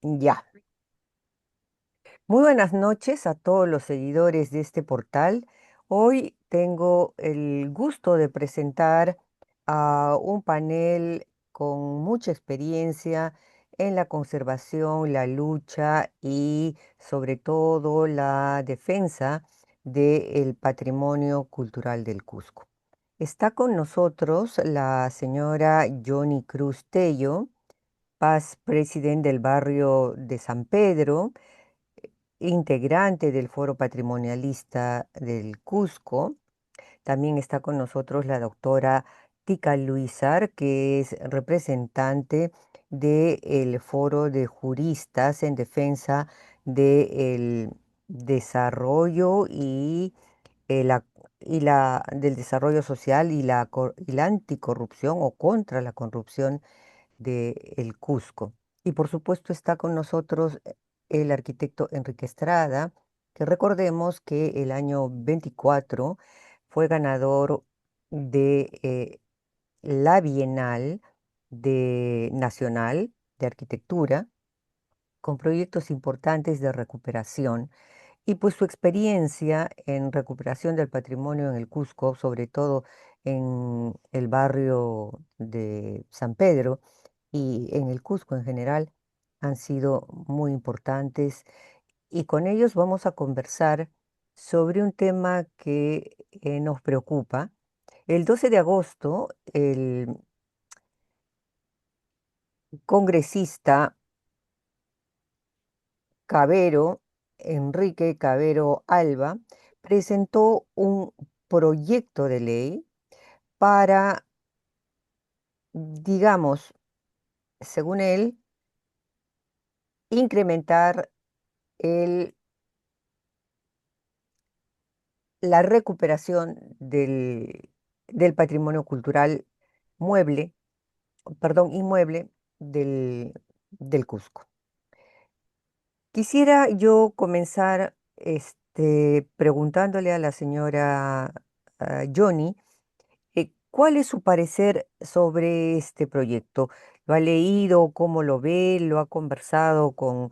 Ya. Muy buenas noches a todos los seguidores de este portal. Hoy tengo el gusto de presentar a un panel con mucha experiencia en la conservación, la lucha y sobre todo la defensa del patrimonio cultural del Cusco. Está con nosotros la señora Johnny Cruz Tello, paz presidente del barrio de San Pedro, integrante del Foro Patrimonialista del Cusco. También está con nosotros la doctora Tica Luisar, que es representante del Foro de Juristas en Defensa del Desarrollo eh, la- del desarrollo social y la anticorrupción o contra la corrupción de El Cusco. Y por supuesto está con nosotros el arquitecto Enrique Estrada, que recordemos que el año 24 fue ganador de la Bienal Nacional de Arquitectura, con proyectos importantes de recuperación. Y pues su experiencia en recuperación del patrimonio en el Cusco, sobre todo en el barrio de San Pedro y en el Cusco en general, han sido muy importantes. Y con ellos vamos a conversar sobre un tema que nos preocupa. El 12 de agosto, el congresista Cabero, Enrique Cabero Alba, presentó un proyecto de ley para, digamos, según él, incrementar el- la recuperación del patrimonio cultural mueble, perdón, inmueble del Cusco. Quisiera yo comenzar preguntándole a la señora Johnny. ¿Cuál es su parecer sobre este proyecto? ¿Lo ha leído? ¿Cómo lo ve? ¿Lo ha conversado con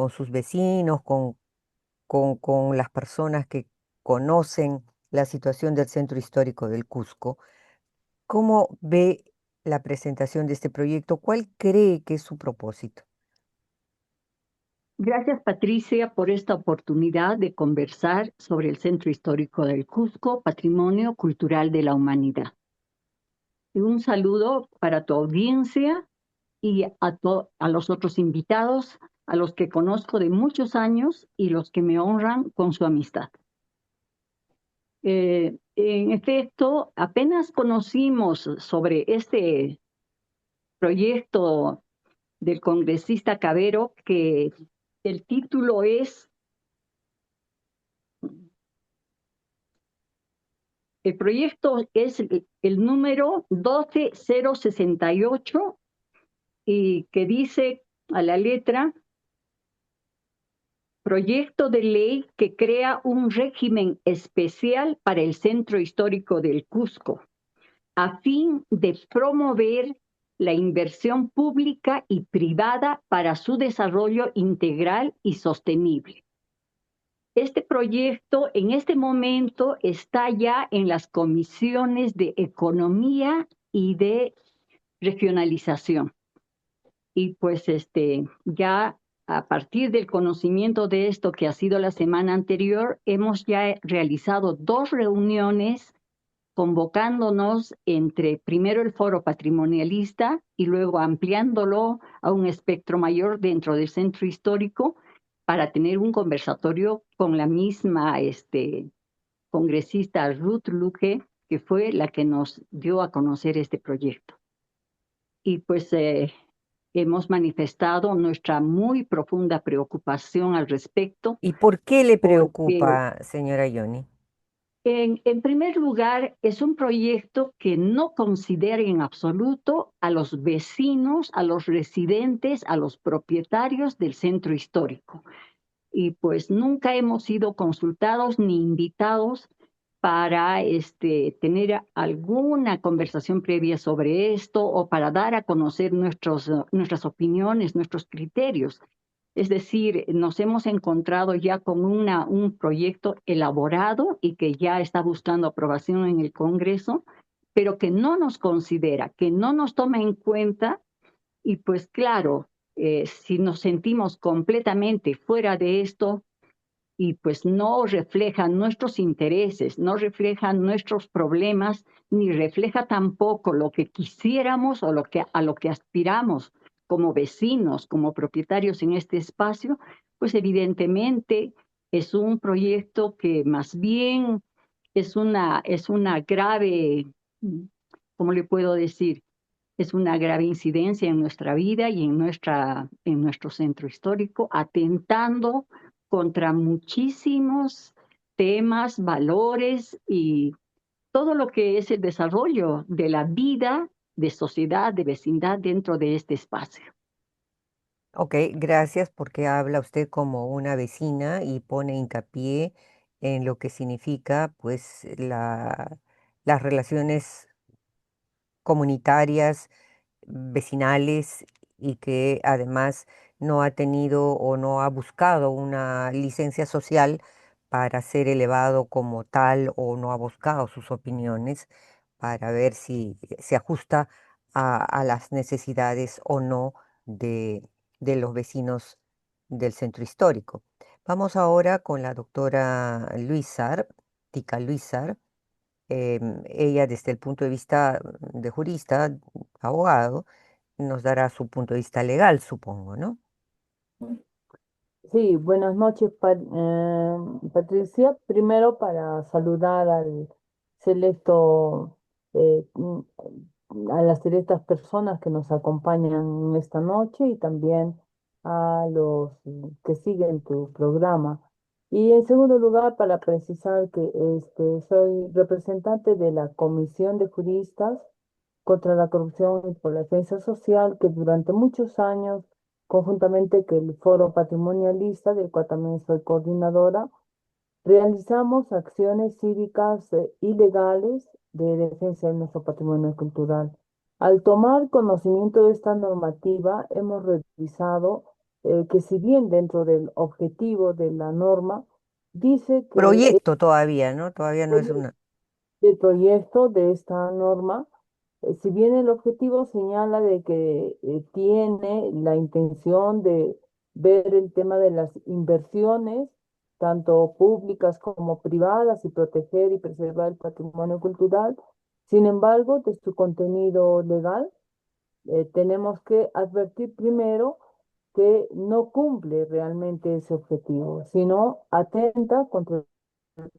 sus vecinos, con las personas que conocen la situación del centro histórico del Cusco? ¿Cómo ve la presentación de este proyecto? ¿Cuál cree que es su propósito? Gracias, Patricia, por esta oportunidad de conversar sobre el Centro Histórico del Cusco, Patrimonio Cultural de la Humanidad. Y un saludo para tu audiencia y a los otros invitados, a los que conozco de muchos años y los que me honran con su amistad. En efecto, apenas conocimos sobre este proyecto del congresista Cabero, que el título es. El proyecto es el número 12068 y que dice a la letra: proyecto de ley que crea un régimen especial para el Centro Histórico del Cusco, a fin de promover la inversión pública y privada para su desarrollo integral y sostenible. Este proyecto en este momento está ya en las comisiones de economía y de regionalización. Y pues ya a partir del conocimiento de esto que ha sido la semana anterior, hemos ya realizado 2 reuniones convocándonos entre primero el foro patrimonialista y luego ampliándolo a un espectro mayor dentro del centro histórico para tener un conversatorio con la misma congresista Ruth Luque, que fue la que nos dio a conocer este proyecto. Y pues hemos manifestado nuestra muy profunda preocupación al respecto, ¿Y por qué le porque preocupa, señora Johnny? en primer lugar, es un proyecto que no considera en absoluto a los vecinos, a los residentes, a los propietarios del centro histórico. Y pues nunca hemos sido consultados ni invitados para tener alguna conversación previa sobre esto o para dar a conocer nuestras opiniones, nuestros criterios. Es decir, nos hemos encontrado ya con un proyecto elaborado y que ya está buscando aprobación en el Congreso, pero que no nos considera, que no nos toma en cuenta y pues claro, si nos sentimos completamente fuera de esto y pues no refleja nuestros intereses, no refleja nuestros problemas, ni refleja tampoco lo que quisiéramos o a lo que aspiramos como vecinos, como propietarios en este espacio, pues evidentemente es un proyecto que más bien es una grave, ¿cómo le puedo decir? Es una grave incidencia en nuestra vida y en nuestro centro histórico, atentando contra muchísimos temas, valores y todo lo que es el desarrollo de la vida de sociedad, de vecindad dentro de este espacio. Ok, gracias porque habla usted como una vecina y pone hincapié en lo que significa pues las relaciones comunitarias, vecinales y que además no ha tenido o no ha buscado una licencia social para ser elevado como tal o no ha buscado sus opiniones para ver si se ajusta a las necesidades o no de los vecinos del centro histórico. Vamos ahora con la doctora Luisar, Tica Luisar. Ella desde el punto de vista de jurista, abogado, nos dará su punto de vista legal, supongo, ¿no? Sí, buenas noches, Patricia. Primero para saludar al selecto, a las selectas personas que nos acompañan esta noche y también a los que siguen tu programa. Y en segundo lugar, para precisar que soy representante de la Comisión de Juristas contra la Corrupción y por la Defensa Social, que durante muchos años conjuntamente que el Foro Patrimonialista, del cual también soy coordinadora, realizamos acciones cívicas y legales de defensa de nuestro patrimonio cultural. Al tomar conocimiento de esta normativa, hemos revisado que si bien dentro del objetivo de la norma, dice que Proyecto todavía, ¿no? Todavía no es una... el proyecto de esta norma, si bien el objetivo señala de que tiene la intención de ver el tema de las inversiones, tanto públicas como privadas, y proteger y preservar el patrimonio cultural, sin embargo, de su contenido legal, tenemos que advertir primero que no cumple realmente ese objetivo, sino atenta contra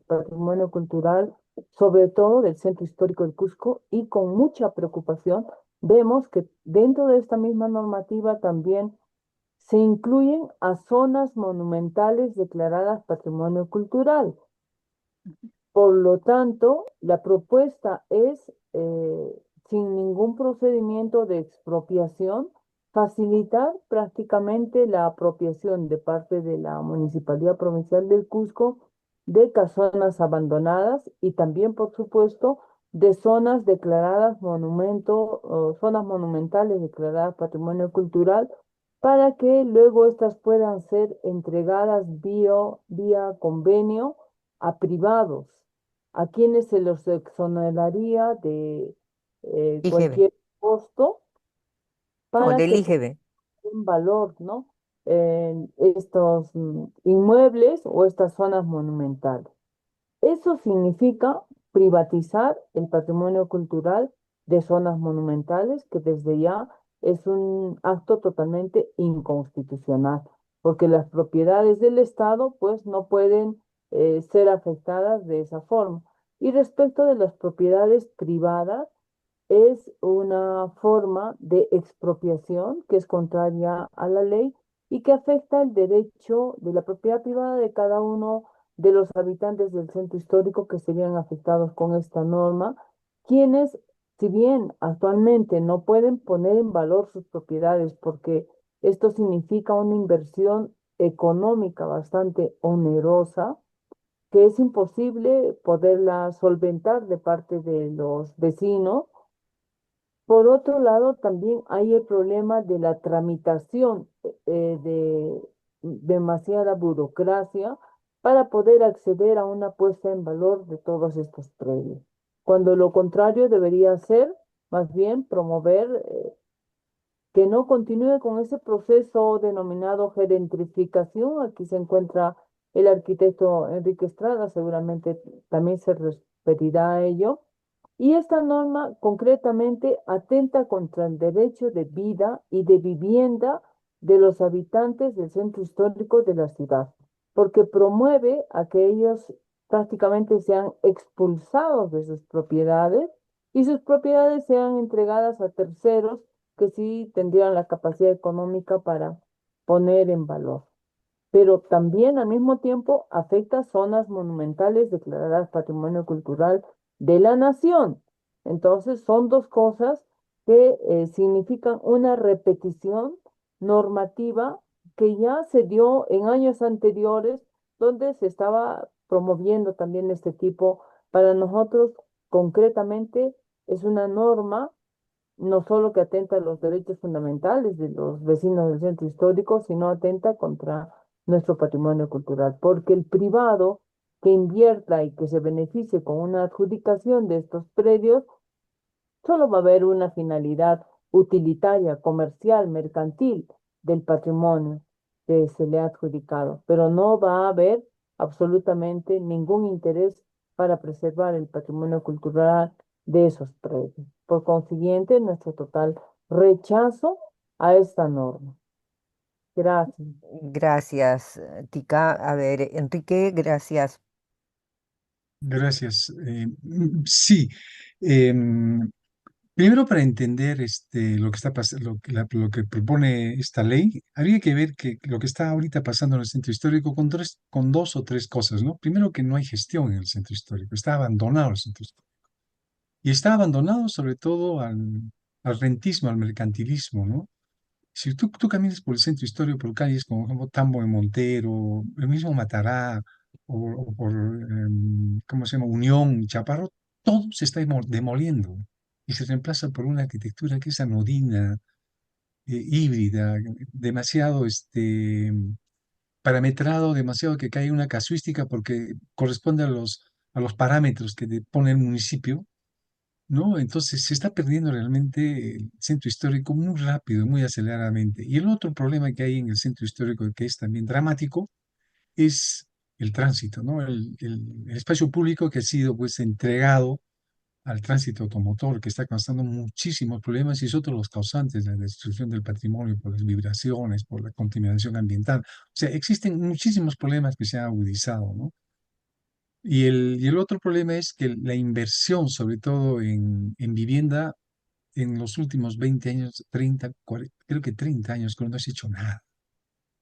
patrimonio cultural, sobre todo del Centro Histórico del Cusco, y con mucha preocupación vemos que dentro de esta misma normativa también se incluyen a zonas monumentales declaradas patrimonio cultural. Por lo tanto, la propuesta es, sin ningún procedimiento de expropiación, facilitar prácticamente la apropiación de parte de la Municipalidad Provincial del Cusco de casonas abandonadas y también, por supuesto, de zonas declaradas monumento o zonas monumentales declaradas patrimonio cultural para que luego estas puedan ser entregadas vía convenio a privados, a quienes se los exoneraría de IGB, cualquier costo no, para del que IGB. den valor, ¿no? En estos inmuebles o estas zonas monumentales. Eso significa privatizar el patrimonio cultural de zonas monumentales, que desde ya es un acto totalmente inconstitucional, porque las propiedades del Estado pues no pueden ser afectadas de esa forma. Y respecto de las propiedades privadas, es una forma de expropiación que es contraria a la ley y que afecta el derecho de la propiedad privada de cada uno de los habitantes del centro histórico que serían afectados con esta norma, quienes, si bien actualmente no pueden poner en valor sus propiedades porque esto significa una inversión económica bastante onerosa, que es imposible poderla solventar de parte de los vecinos. Por otro lado, también hay el problema de la tramitación demasiada burocracia para poder acceder a una puesta en valor de todos estos predios. Cuando lo contrario debería ser más bien promover que no continúe con ese proceso denominado gerentrificación. Aquí se encuentra el arquitecto Enrique Estrada, seguramente también se referirá a ello. Y esta norma concretamente atenta contra el derecho de vida y de vivienda de los habitantes del centro histórico de la ciudad, porque promueve a que ellos prácticamente sean expulsados de sus propiedades y sus propiedades sean entregadas a terceros que sí tendrían la capacidad económica para poner en valor. Pero también al mismo tiempo afecta zonas monumentales declaradas Patrimonio Cultural de la Nación. Entonces son dos cosas que significan una repetición normativa que ya se dio en años anteriores, donde se estaba promoviendo también este tipo. Para nosotros, concretamente, es una norma no solo que atenta a los derechos fundamentales de los vecinos del centro histórico, sino atenta contra nuestro patrimonio cultural, porque el privado que invierta y que se beneficie con una adjudicación de estos predios, solo va a haber una finalidad utilitaria, comercial, mercantil del patrimonio que se le ha adjudicado, pero no va a haber absolutamente ningún interés para preservar el patrimonio cultural de esos predios. Por consiguiente, nuestro total rechazo a esta norma. Gracias. Gracias, Tica. A ver, Enrique, gracias. Gracias. Sí, em, primero para entender lo que está pasando, lo que propone esta ley, habría que ver que lo que está ahorita pasando en el centro histórico con dos o tres cosas, ¿no? Primero que no hay gestión en el centro histórico, está abandonado el centro histórico. Y está abandonado sobre todo al rentismo, al mercantilismo, ¿no? Si tú caminas por el centro histórico, por calles como, por ejemplo, Tambo de Montero, el mismo Matará, o por, ¿cómo se llama? Unión, Chaparro, todo se está demoliendo y se reemplaza por una arquitectura que es anodina, híbrida, demasiado parametrado, demasiado que cae una casuística porque corresponde a los parámetros que te pone el municipio, ¿no? Entonces se está perdiendo realmente el centro histórico muy rápido, muy aceleradamente. Y el otro problema que hay en el centro histórico, que es también dramático, es el tránsito, ¿no? El espacio público que ha sido pues entregado al tránsito automotor, que está causando muchísimos problemas y es otro de los causantes de la destrucción del patrimonio por las vibraciones, por la contaminación ambiental. O sea, existen muchísimos problemas que se han agudizado, ¿no? Y el otro problema es que la inversión, sobre todo en vivienda, en los últimos 20 años, 30 40, creo que 30 años, creo que no se ha hecho nada.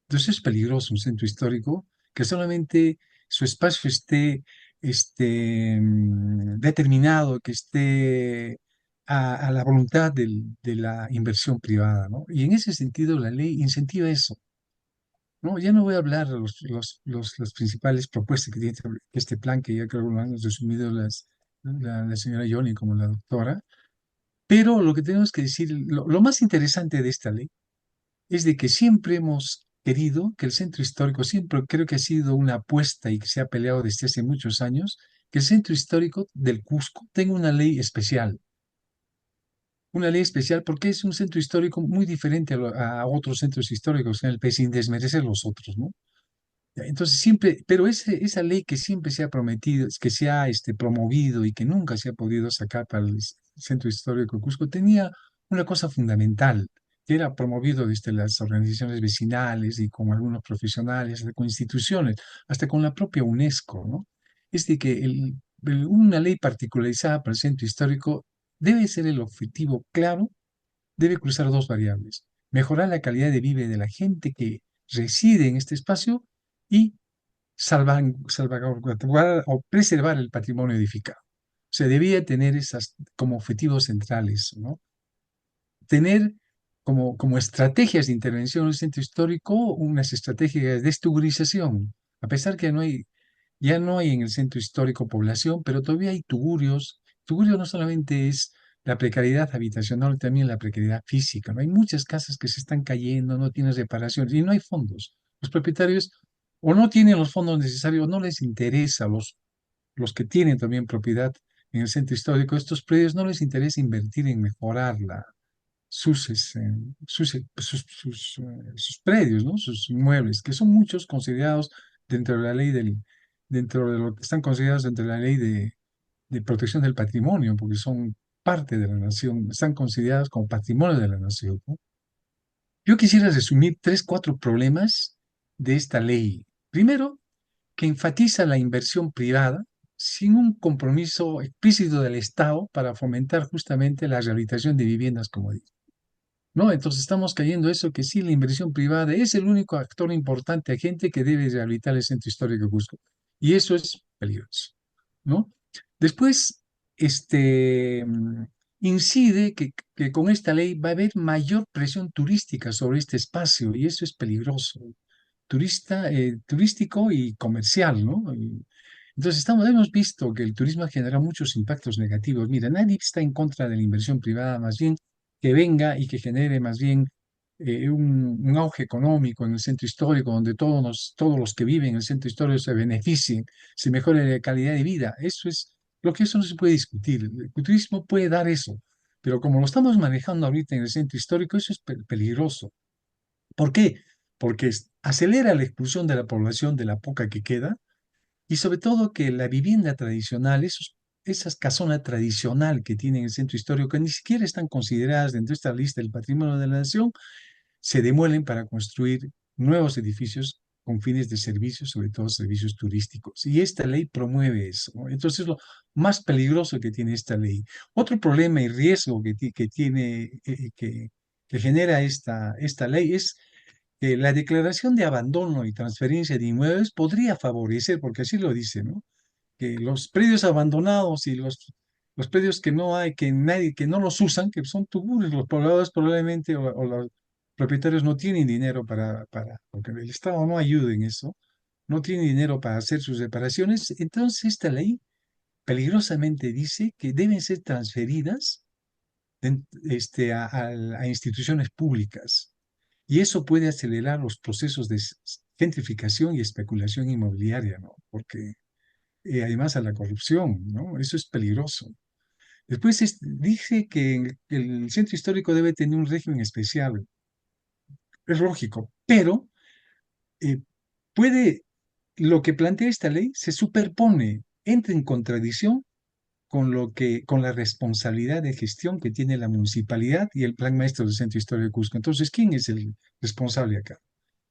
Entonces es peligroso un centro histórico que solamente su espacio esté determinado, que esté a la voluntad de la inversión privada, ¿no? Y en ese sentido la ley incentiva eso, ¿no? Ya no voy a hablar de las principales propuestas que tiene este plan, que ya creo que lo han resumido la señora Yoni como la doctora, pero lo que tenemos que decir, lo más interesante de esta ley es de que siempre hemos querido que el centro histórico, siempre creo que ha sido una apuesta y que se ha peleado desde hace muchos años, que el centro histórico del Cusco tenga una ley especial. Una ley especial porque es un centro histórico muy diferente a otros centros históricos en el país, sin desmerecer los otros, ¿no? Entonces siempre, pero esa ley que siempre se ha prometido, que se ha promovido y que nunca se ha podido sacar para el centro histórico de Cusco, tenía una cosa fundamental, que era promovido desde las organizaciones vecinales y con algunos profesionales, con instituciones, hasta con la propia UNESCO, ¿no? Es de que una ley particularizada para el centro histórico debe ser el objetivo claro, debe cruzar dos variables: mejorar la calidad de vida de la gente que reside en este espacio y salvaguardar o preservar el patrimonio edificado. O sea, debía tener esas como objetivos centrales, ¿no? Tener como estrategias de intervención en el centro histórico unas estrategias de destugurización, a pesar que ya no hay en el centro histórico población, pero todavía hay tugurios. Tugurio no solamente es la precariedad habitacional, también la precariedad física, ¿no? Hay muchas casas que se están cayendo, no tienen reparaciones y no hay fondos. Los propietarios o no tienen los fondos necesarios o no les interesa, los que tienen también propiedad en el centro histórico, estos predios no les interesa invertir en mejorarla sus predios, ¿no? Sus inmuebles, que son muchos considerados dentro de la ley dentro de lo que están considerados dentro de la ley de protección del patrimonio, porque son parte de la nación, están considerados como patrimonio de la nación, ¿no? Yo quisiera resumir tres, cuatro problemas de esta ley. Primero, que enfatiza la inversión privada sin un compromiso explícito del Estado para fomentar justamente la rehabilitación de viviendas, como digo. ¿No? Entonces estamos cayendo eso que sí, la inversión privada es el único actor importante, agente que debe rehabilitar el centro histórico de Cusco. Y eso es peligroso, ¿no? Después, incide que con esta ley va a haber mayor presión turística sobre este espacio y eso es peligroso, turístico y comercial, ¿no? Entonces, hemos visto que el turismo genera muchos impactos negativos. Mira, nadie está en contra de la inversión privada, más bien que venga y que genere más bien un auge económico en el centro histórico, donde todos los que viven en el centro histórico se beneficien, se mejore la calidad de vida. Eso no se puede discutir. El turismo puede dar eso, pero como lo estamos manejando ahorita en el centro histórico, eso es peligroso. ¿Por qué? Porque acelera la expulsión de la población de la poca que queda y sobre todo que la vivienda tradicional, esas casonas tradicional que tiene el centro histórico, que ni siquiera están consideradas dentro de esta lista del patrimonio de la nación, se demuelen para construir nuevos edificios con fines de servicios, sobre todo servicios turísticos. Y esta ley promueve eso, ¿no? Entonces, lo más peligroso que tiene esta ley. Otro problema y riesgo que tiene, que genera esta ley es que la declaración de abandono y transferencia de inmuebles podría favorecer, porque así lo dice, ¿no? Que los predios abandonados y los predios que no hay, que nadie, que no los usan, que son tubures, los pobladores probablemente o los propietarios no tienen dinero porque el Estado no ayuda en eso, no tiene dinero para hacer sus reparaciones, entonces esta ley peligrosamente dice que deben ser transferidas a instituciones públicas. Y eso puede acelerar los procesos de gentrificación y especulación inmobiliaria, ¿no? Porque además a la corrupción, ¿no? Eso es peligroso. Después dice que el centro histórico debe tener un régimen especial. Es lógico, pero eh, puede, lo que plantea esta ley se superpone, entra en contradicción con la responsabilidad de gestión que tiene la municipalidad y el plan maestro del centro histórico de Cusco. Entonces, ¿quién es el responsable acá?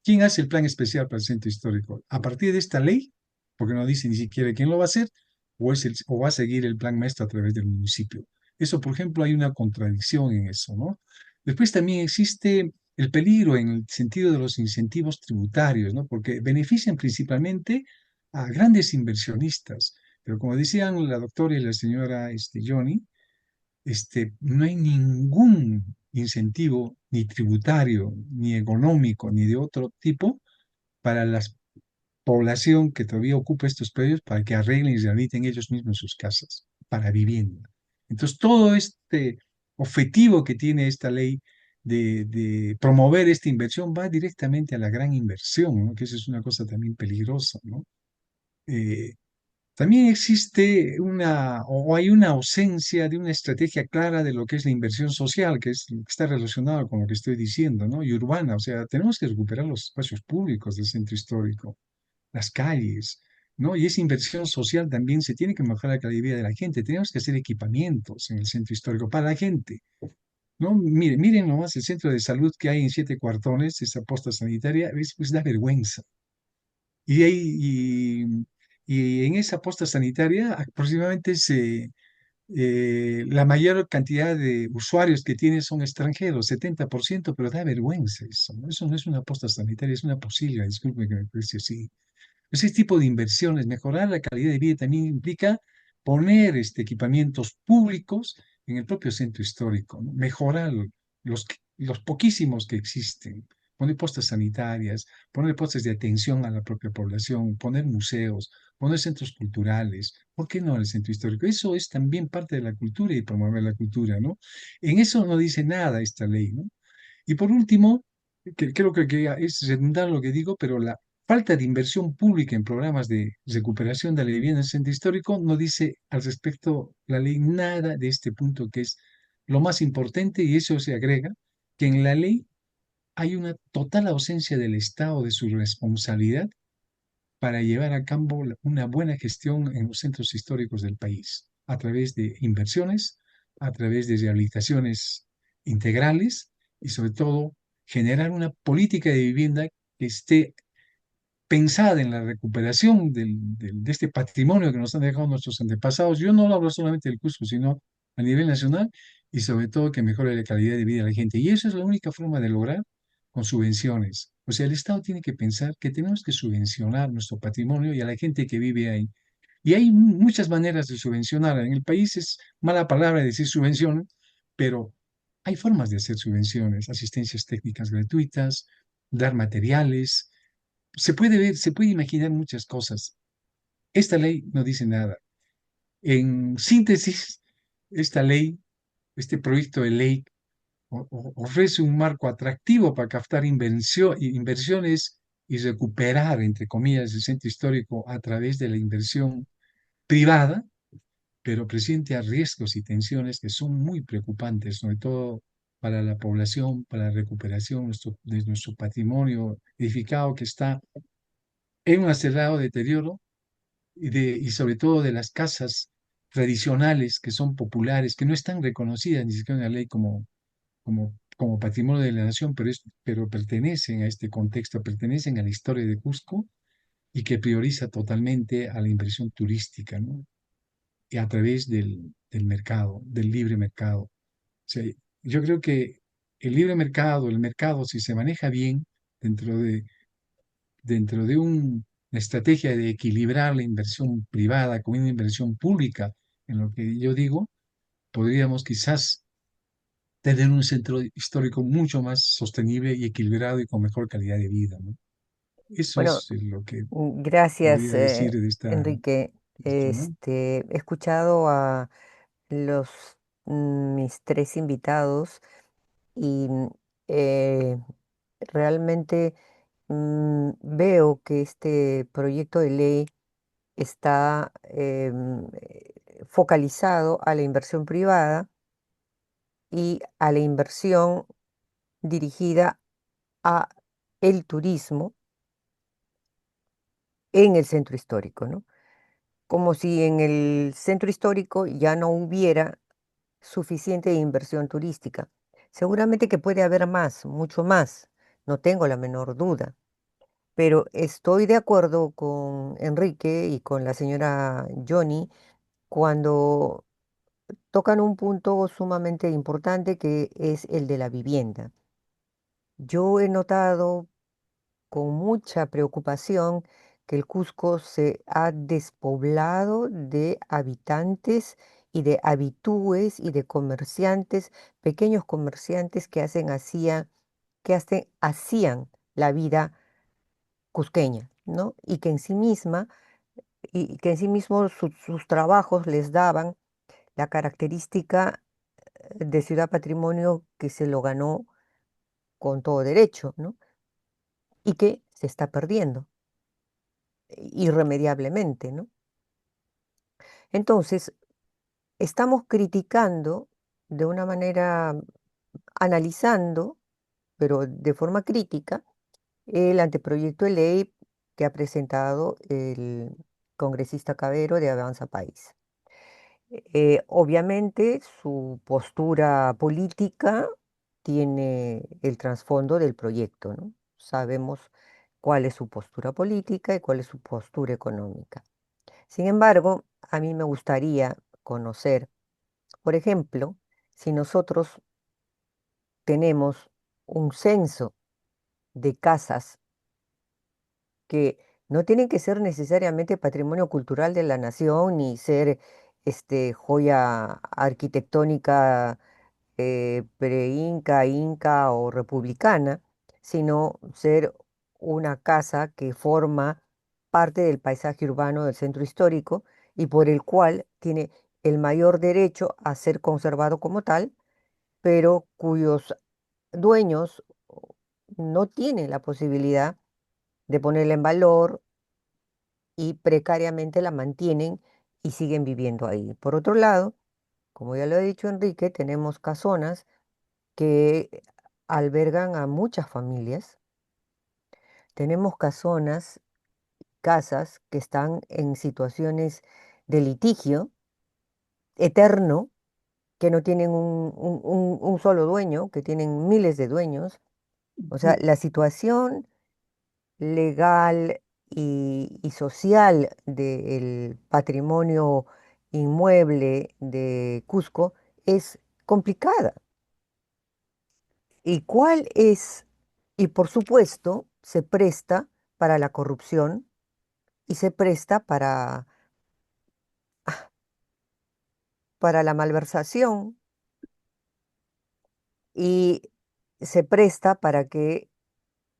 ¿Quién hace el plan especial para el centro histórico? A partir de esta ley, porque no dice ni siquiera quién lo va a hacer, o va a seguir el plan maestro a través del municipio. Eso, por ejemplo, hay una contradicción en eso, ¿no? Después también existe el peligro en el sentido de los incentivos tributarios, ¿no? Porque benefician principalmente a grandes inversionistas. Pero como decían la doctora y la señora Johnny, no hay ningún incentivo, ni tributario, ni económico, ni de otro tipo, para la población que todavía ocupa estos predios para que arreglen y rehabiliten ellos mismos sus casas para vivienda. Entonces, todo este objetivo que tiene esta ley de promover esta inversión va directamente a la gran inversión, ¿no? Que eso es una cosa también peligrosa, ¿no? Eh, también existe o hay una ausencia de una estrategia clara de lo que es la inversión social, que está relacionado con lo que estoy diciendo, ¿no? Y urbana, o sea, tenemos que recuperar los espacios públicos del centro histórico, las calles, ¿no? Y esa inversión social también se tiene que mejorar la calidad de vida de la gente. Tenemos que hacer equipamientos en el centro histórico para la gente, ¿no? Miren nomás el centro de salud que hay en Siete Cuartones, esa posta sanitaria, pues da vergüenza. Y, y en esa posta sanitaria aproximadamente la mayor cantidad de usuarios que tiene son extranjeros, 70%, pero da vergüenza eso, ¿no? Eso no es una posta sanitaria, es una posibilidad, disculpe que me parece así. Ese tipo de inversiones, mejorar la calidad de vida también implica poner equipamientos públicos en el propio centro histórico, ¿no? Mejorar los poquísimos que existen, poner postas sanitarias, poner postes de atención a la propia población, poner museos, poner centros culturales. ¿Por qué no el centro histórico? Eso es también parte de la cultura y promover la cultura, ¿no? En eso no dice nada esta ley, ¿no? Y por último, creo que es redundante lo que digo, pero la falta de inversión pública en programas de recuperación de la vivienda en el centro histórico no dice al respecto la ley nada de este punto que es lo más importante y eso se agrega que en la ley hay una total ausencia del Estado de su responsabilidad para llevar a cabo una buena gestión en los centros históricos del país, a través de inversiones, a través de rehabilitaciones integrales y sobre todo generar una política de vivienda que esté pensada en la recuperación de este patrimonio que nos han dejado nuestros antepasados. Yo no lo hablo solamente del Cusco, sino a nivel nacional y sobre todo que mejore la calidad de vida de la gente. Y eso es la única forma de lograr con subvenciones. O sea, el Estado tiene que pensar que tenemos que subvencionar nuestro patrimonio y a la gente que vive ahí. Y hay muchas maneras de subvencionar. En el país es mala palabra decir subvención, pero hay formas de hacer subvenciones, asistencias técnicas gratuitas, dar materiales, se puede ver, se puede imaginar muchas cosas. Esta ley no dice nada. En síntesis, esta ley, este proyecto de ley ofrece un marco atractivo para captar inversiones y recuperar, entre comillas, el centro histórico a través de la inversión privada, pero presenta riesgos y tensiones que son muy preocupantes, sobre todo para la población, para la recuperación de nuestro patrimonio edificado que está en un acelerado deterioro y sobre todo de las casas tradicionales que son populares, que no están reconocidas ni siquiera en la ley como patrimonio de la nación, pero pertenecen a este contexto, pertenecen a la historia de Cusco y que prioriza totalmente a la inversión turística, ¿no? Y a través del mercado, del libre mercado. O sea, yo creo que el mercado, si se maneja bien dentro de una estrategia de equilibrar la inversión privada con una inversión pública, en lo que yo digo, podríamos quizás tener un centro histórico mucho más sostenible y equilibrado y con mejor calidad de vida, ¿no? Eso Bueno, es lo que gracias, podría decir Enrique. de esto, ¿no? He escuchado a los mis tres invitados y eh, realmente veo que este proyecto de ley está focalizado a la inversión privada y a la inversión dirigida a el turismo en el centro histórico, ¿no? Como si en el centro histórico ya no hubiera suficiente inversión turística. Seguramente que puede haber más, mucho más, no tengo la menor duda, pero estoy de acuerdo con Enrique y con la señora Johnny cuando tocan un punto sumamente importante que es el de la vivienda. Yo he notado con mucha preocupación que el Cusco se ha despoblado de habitantes y de habitúes y de comerciantes, pequeños comerciantes hacían la vida cusqueña, ¿no? Y que en sí mismo sus trabajos les daban la característica de ciudad patrimonio que se lo ganó con todo derecho, ¿no? Y que se está perdiendo irremediablemente, ¿no? Entonces, estamos criticando de una manera, analizando, pero de forma crítica, el anteproyecto de ley que ha presentado el congresista Cabero de Avanza País. Obviamente, su postura política tiene el trasfondo del proyecto, ¿no? Sabemos cuál es su postura política y cuál es su postura económica. Sin embargo, a mí me gustaría conocer, por ejemplo, si nosotros tenemos un censo de casas que no tienen que ser necesariamente patrimonio cultural de la nación ni ser joya arquitectónica pre-inca, inca o republicana, sino ser una casa que forma parte del paisaje urbano del centro histórico y por el cual tiene el mayor derecho a ser conservado como tal, pero cuyos dueños no tienen la posibilidad de ponerla en valor y precariamente la mantienen y siguen viviendo ahí. Por otro lado, como ya lo ha dicho Enrique, tenemos casonas que albergan a muchas familias. Tenemos casonas, casas que están en situaciones de litigio eterno, que no tienen un solo dueño, que tienen miles de dueños. O sea, la situación legal y social del patrimonio inmueble de Cusco es complicada. ¿Y cuál es? Y por supuesto, se presta para la corrupción y se presta para la malversación y se presta para que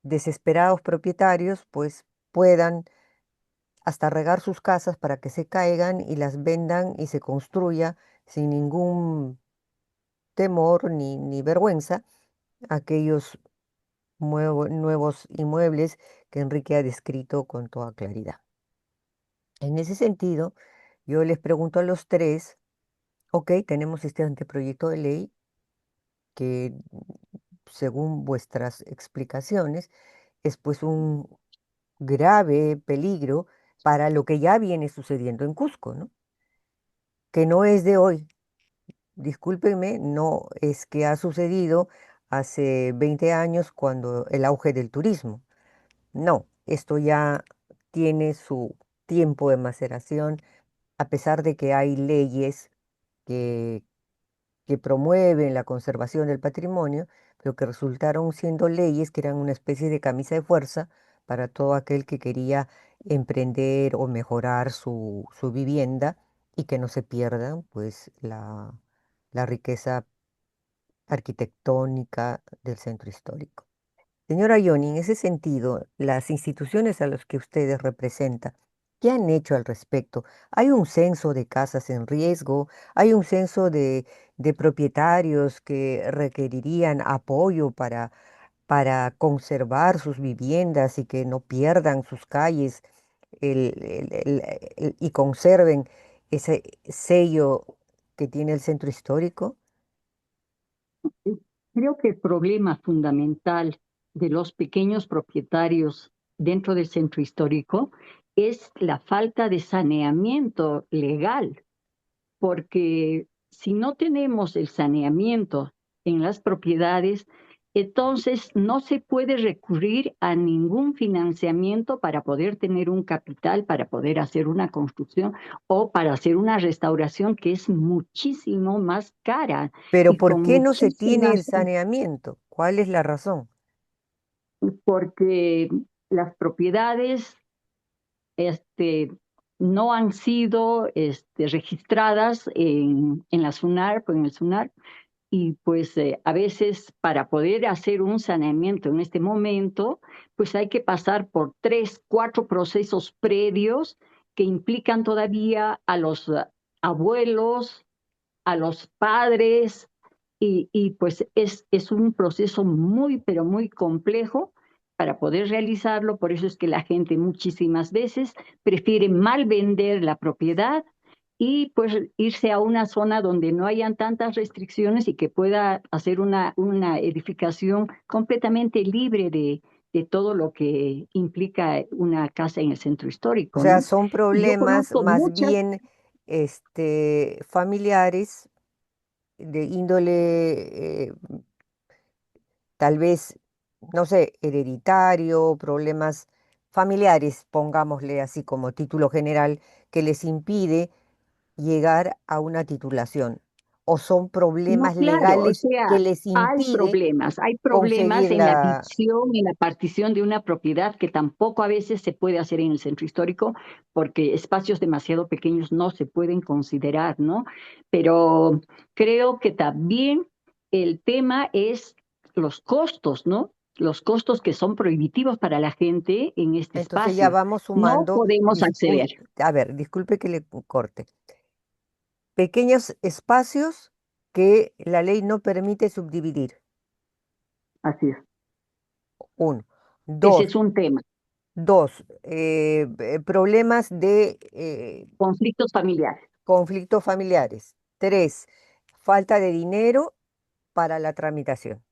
desesperados propietarios pues puedan hasta regar sus casas para que se caigan y las vendan y se construya sin ningún temor ni vergüenza aquellos nuevos inmuebles que Enrique ha descrito con toda claridad. En ese sentido, yo les pregunto a los tres, ok, tenemos este anteproyecto de ley que, según vuestras explicaciones, es pues un grave peligro para lo que ya viene sucediendo en Cusco, ¿no? Que no es de hoy. Discúlpenme, no es que ha sucedido hace 20 años cuando el auge del turismo. No, esto ya tiene su tiempo de maceración, a pesar de que hay leyes que, que promueven la conservación del patrimonio, pero que resultaron siendo leyes que eran una especie de camisa de fuerza para todo aquel que quería emprender o mejorar su vivienda y que no se pierdan pues la riqueza arquitectónica del centro histórico. Señora Ioni, en ese sentido, las instituciones a las que ustedes representan, ¿qué han hecho al respecto? ¿Hay un censo de casas en riesgo? ¿Hay un censo de propietarios que requerirían apoyo para conservar sus viviendas y que no pierdan sus calles y conserven ese sello que tiene el centro histórico? Creo que el problema fundamental de los pequeños propietarios dentro del centro histórico es la falta de saneamiento legal, porque si no tenemos el saneamiento en las propiedades, entonces no se puede recurrir a ningún financiamiento para poder tener un capital, para poder hacer una construcción o para hacer una restauración que es muchísimo más cara Pero y ¿por con qué no se tiene el muchísimas, saneamiento? ¿Cuál es la razón? porque las propiedades este, no han sido registradas en la SUNAR, en el SUNAR, y pues a veces para poder hacer un saneamiento en este momento, pues hay que pasar por 3, 4 procesos previos que implican todavía a los abuelos, a los padres, y pues es un proceso muy, pero muy complejo para poder realizarlo. Por eso es que la gente muchísimas veces prefiere mal vender la propiedad y pues irse a una zona donde no hayan tantas restricciones y que pueda hacer una edificación completamente libre de todo lo que implica una casa en el centro O histórico, sea, ¿no? son Yo problemas conozco más muchas. bien familiares de índole tal vez, no sé, hereditario, problemas familiares, pongámosle así como título general, que les impide llegar a una titulación. O son No, problemas claro, o legales que sea, les impide hay problemas conseguir en la la... división, en la partición de una propiedad que tampoco a veces se puede hacer en el centro histórico porque espacios demasiado pequeños no se pueden considerar, ¿no? Pero creo que también el tema es los costos, ¿no? Los costos que son prohibitivos para la gente en este Entonces ya espacio. vamos No sumando, podemos acceder. a ver, disculpe que le corte. Pequeños espacios que la ley no permite subdividir. Así es. Uno. Ese Dos, es un tema. problemas de Conflictos familiares. conflictos familiares. Tres, falta de dinero para la tramitación.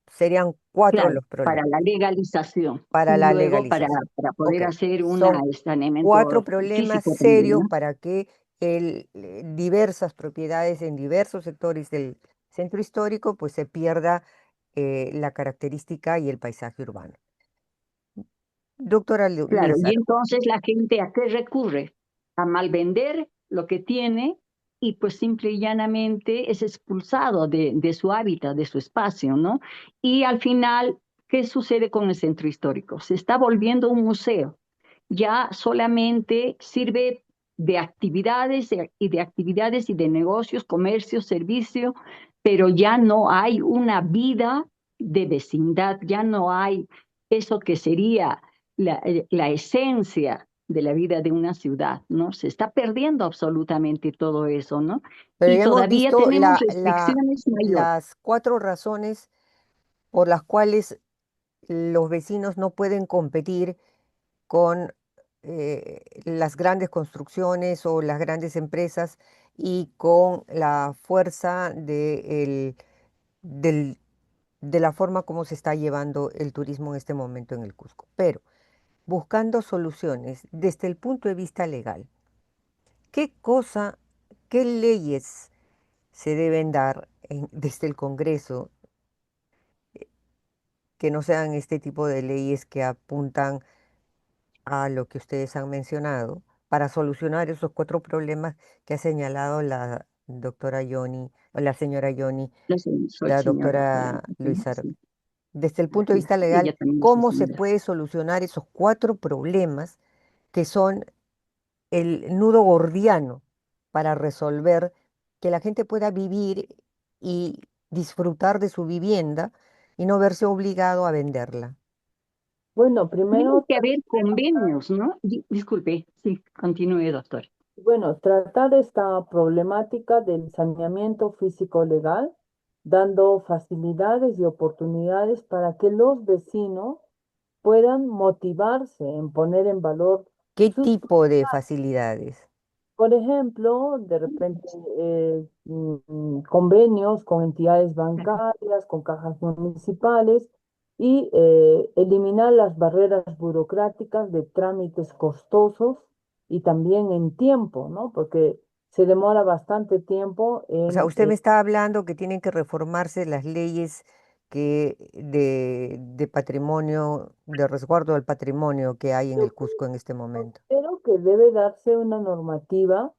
Serían cuatro Claro, los para problemas la legalización para y la luego legalización. para Ok, poder hacer un son cuatro saneamiento problemas físico también, serios ¿no? para que diversas propiedades en diversos sectores del centro histórico pues se pierda la característica y el paisaje urbano. Doctora Claro, y Luisa, entonces la gente ¿a qué recurre? A malvender lo que tiene y pues simple y llanamente es expulsado de su hábitat, de su espacio, ¿no? Y al final, ¿qué sucede con el centro histórico? Se está volviendo un museo. Ya solamente sirve de actividades y de negocios, comercio, servicio, pero ya no hay una vida de vecindad, ya no hay eso que sería la esencia de la vida de una ciudad, ¿no? Se está perdiendo absolutamente todo eso, ¿no? pero Y ya hemos todavía visto tenemos restricciones mayores. las cuatro razones por las cuales los vecinos no pueden competir con las grandes construcciones o las grandes empresas y con la fuerza del- de la forma como se está llevando el turismo en este momento en el Cusco. Pero buscando soluciones desde el punto de vista legal, ¿qué cosa, qué leyes se deben dar desde el Congreso que no sean este tipo de leyes que apuntan a lo que ustedes han mencionado para solucionar esos cuatro problemas que ha señalado la doctora Yoni, o la señora Yoni, Soy la señora, doctora Luisa? sí, Desde el punto de así vista es. legal, Ella también es ¿cómo se señora. puede solucionar esos cuatro problemas que son el nudo gordiano para resolver que la gente pueda vivir y disfrutar de su vivienda y no verse obligado a venderla? Bueno, Tienen primero, que haber convenios, ¿no? Disculpe, sí, continúe, doctor. bueno, tratar esta problemática del saneamiento físico legal, dando facilidades y oportunidades para que los vecinos puedan motivarse en poner en valor ¿Qué sus, tipo de facilidades? por ejemplo, de repente convenios con entidades bancarias, con cajas municipales y eliminar las barreras burocráticas de trámites costosos y también en tiempo, ¿no? Porque se demora bastante tiempo O sea, en usted me está hablando que tienen que reformarse las leyes de patrimonio, de resguardo del patrimonio que hay en yo el Cusco en este momento. creo que debe darse una normativa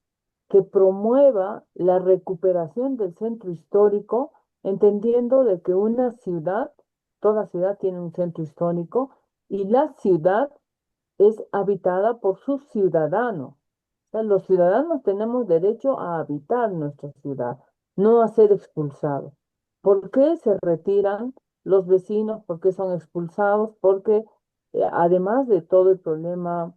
que promueva la recuperación del centro histórico, entendiendo de que una ciudad, toda ciudad tiene un centro histórico, y la ciudad es habitada por sus ciudadanos. O sea, los ciudadanos tenemos derecho a habitar nuestra ciudad, no a ser expulsados. ¿Por qué se retiran los vecinos? ¿Por qué son expulsados? Porque además de todo el problema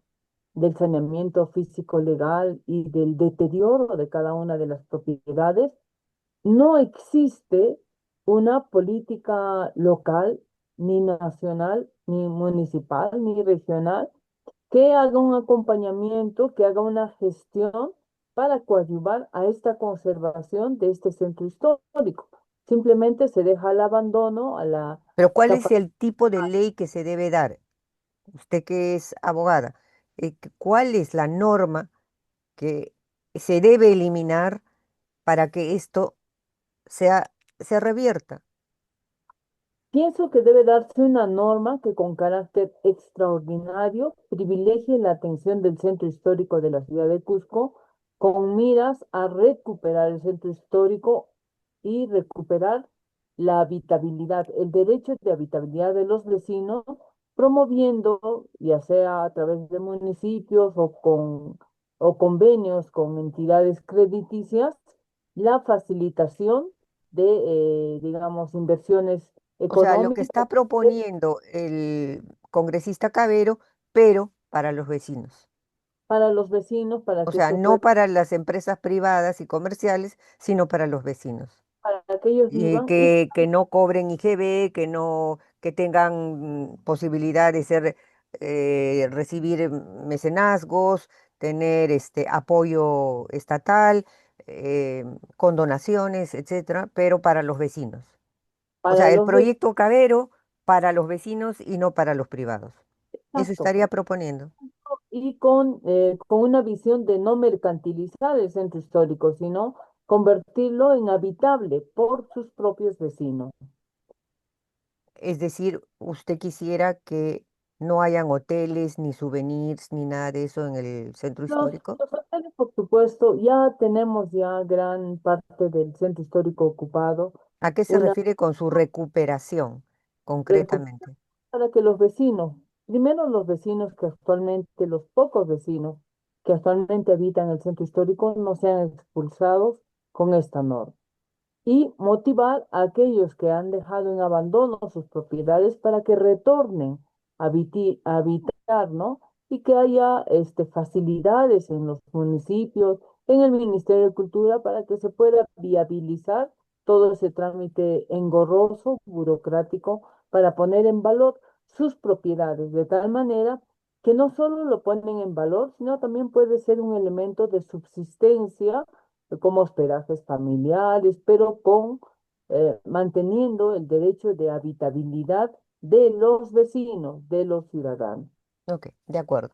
del saneamiento físico legal y del deterioro de cada una de las propiedades, no existe una política local, ni nacional, ni municipal, ni regional, que haga un acompañamiento, que haga una gestión para coadyuvar a esta conservación de este centro histórico. Simplemente se deja al abandono, a la Pero ¿cuál es capacidad. el tipo de ley que se debe dar? Usted que es abogada, ¿cuál es la norma que se debe eliminar para que esto se revierta? Pienso que debe darse una norma que con carácter extraordinario privilegie la atención del centro histórico de la ciudad de Cusco con miras a recuperar el centro histórico y recuperar la habitabilidad, el derecho de habitabilidad de los vecinos, promoviendo, ya sea a través de municipios o convenios con entidades crediticias, la facilitación de, digamos, inversiones O sea, lo que económicas está proponiendo el congresista Cabero, pero para los vecinos. para los vecinos, para O que sea, esto no pueda, para las empresas privadas y comerciales, sino para los vecinos. para que ellos Y vivan y que no cobren IGB, que no, que tengan posibilidad de ser, recibir mecenazgos, tener apoyo estatal, con donaciones, etcétera, pero para los vecinos. O Para sea, el los vecinos, proyecto Cabero para los vecinos y no para los privados. Eso exacto. estaría proponiendo. Y con una visión de no mercantilizar el centro histórico, sino convertirlo en habitable por sus propios vecinos. Es decir, usted quisiera que no hayan hoteles, ni souvenirs, ni nada de eso en el centro histórico. Los hoteles, por supuesto, ya tenemos ya gran parte del centro histórico ocupado, ¿A qué se una refiere con su recuperación, recuperación concretamente? para que los vecinos, primero los vecinos que actualmente, los pocos vecinos que actualmente habitan el centro histórico no sean expulsados con esta norma. Y motivar a aquellos que han dejado en abandono sus propiedades para que retornen a habitar, ¿no? Y que haya facilidades en los municipios, en el Ministerio de Cultura, para que se pueda viabilizar todo ese trámite engorroso, burocrático, para poner en valor sus propiedades, de tal manera que no solo lo ponen en valor, sino también puede ser un elemento de subsistencia como hospedajes familiares, pero con manteniendo el derecho de habitabilidad de los vecinos, de los ciudadanos. Ok, de acuerdo.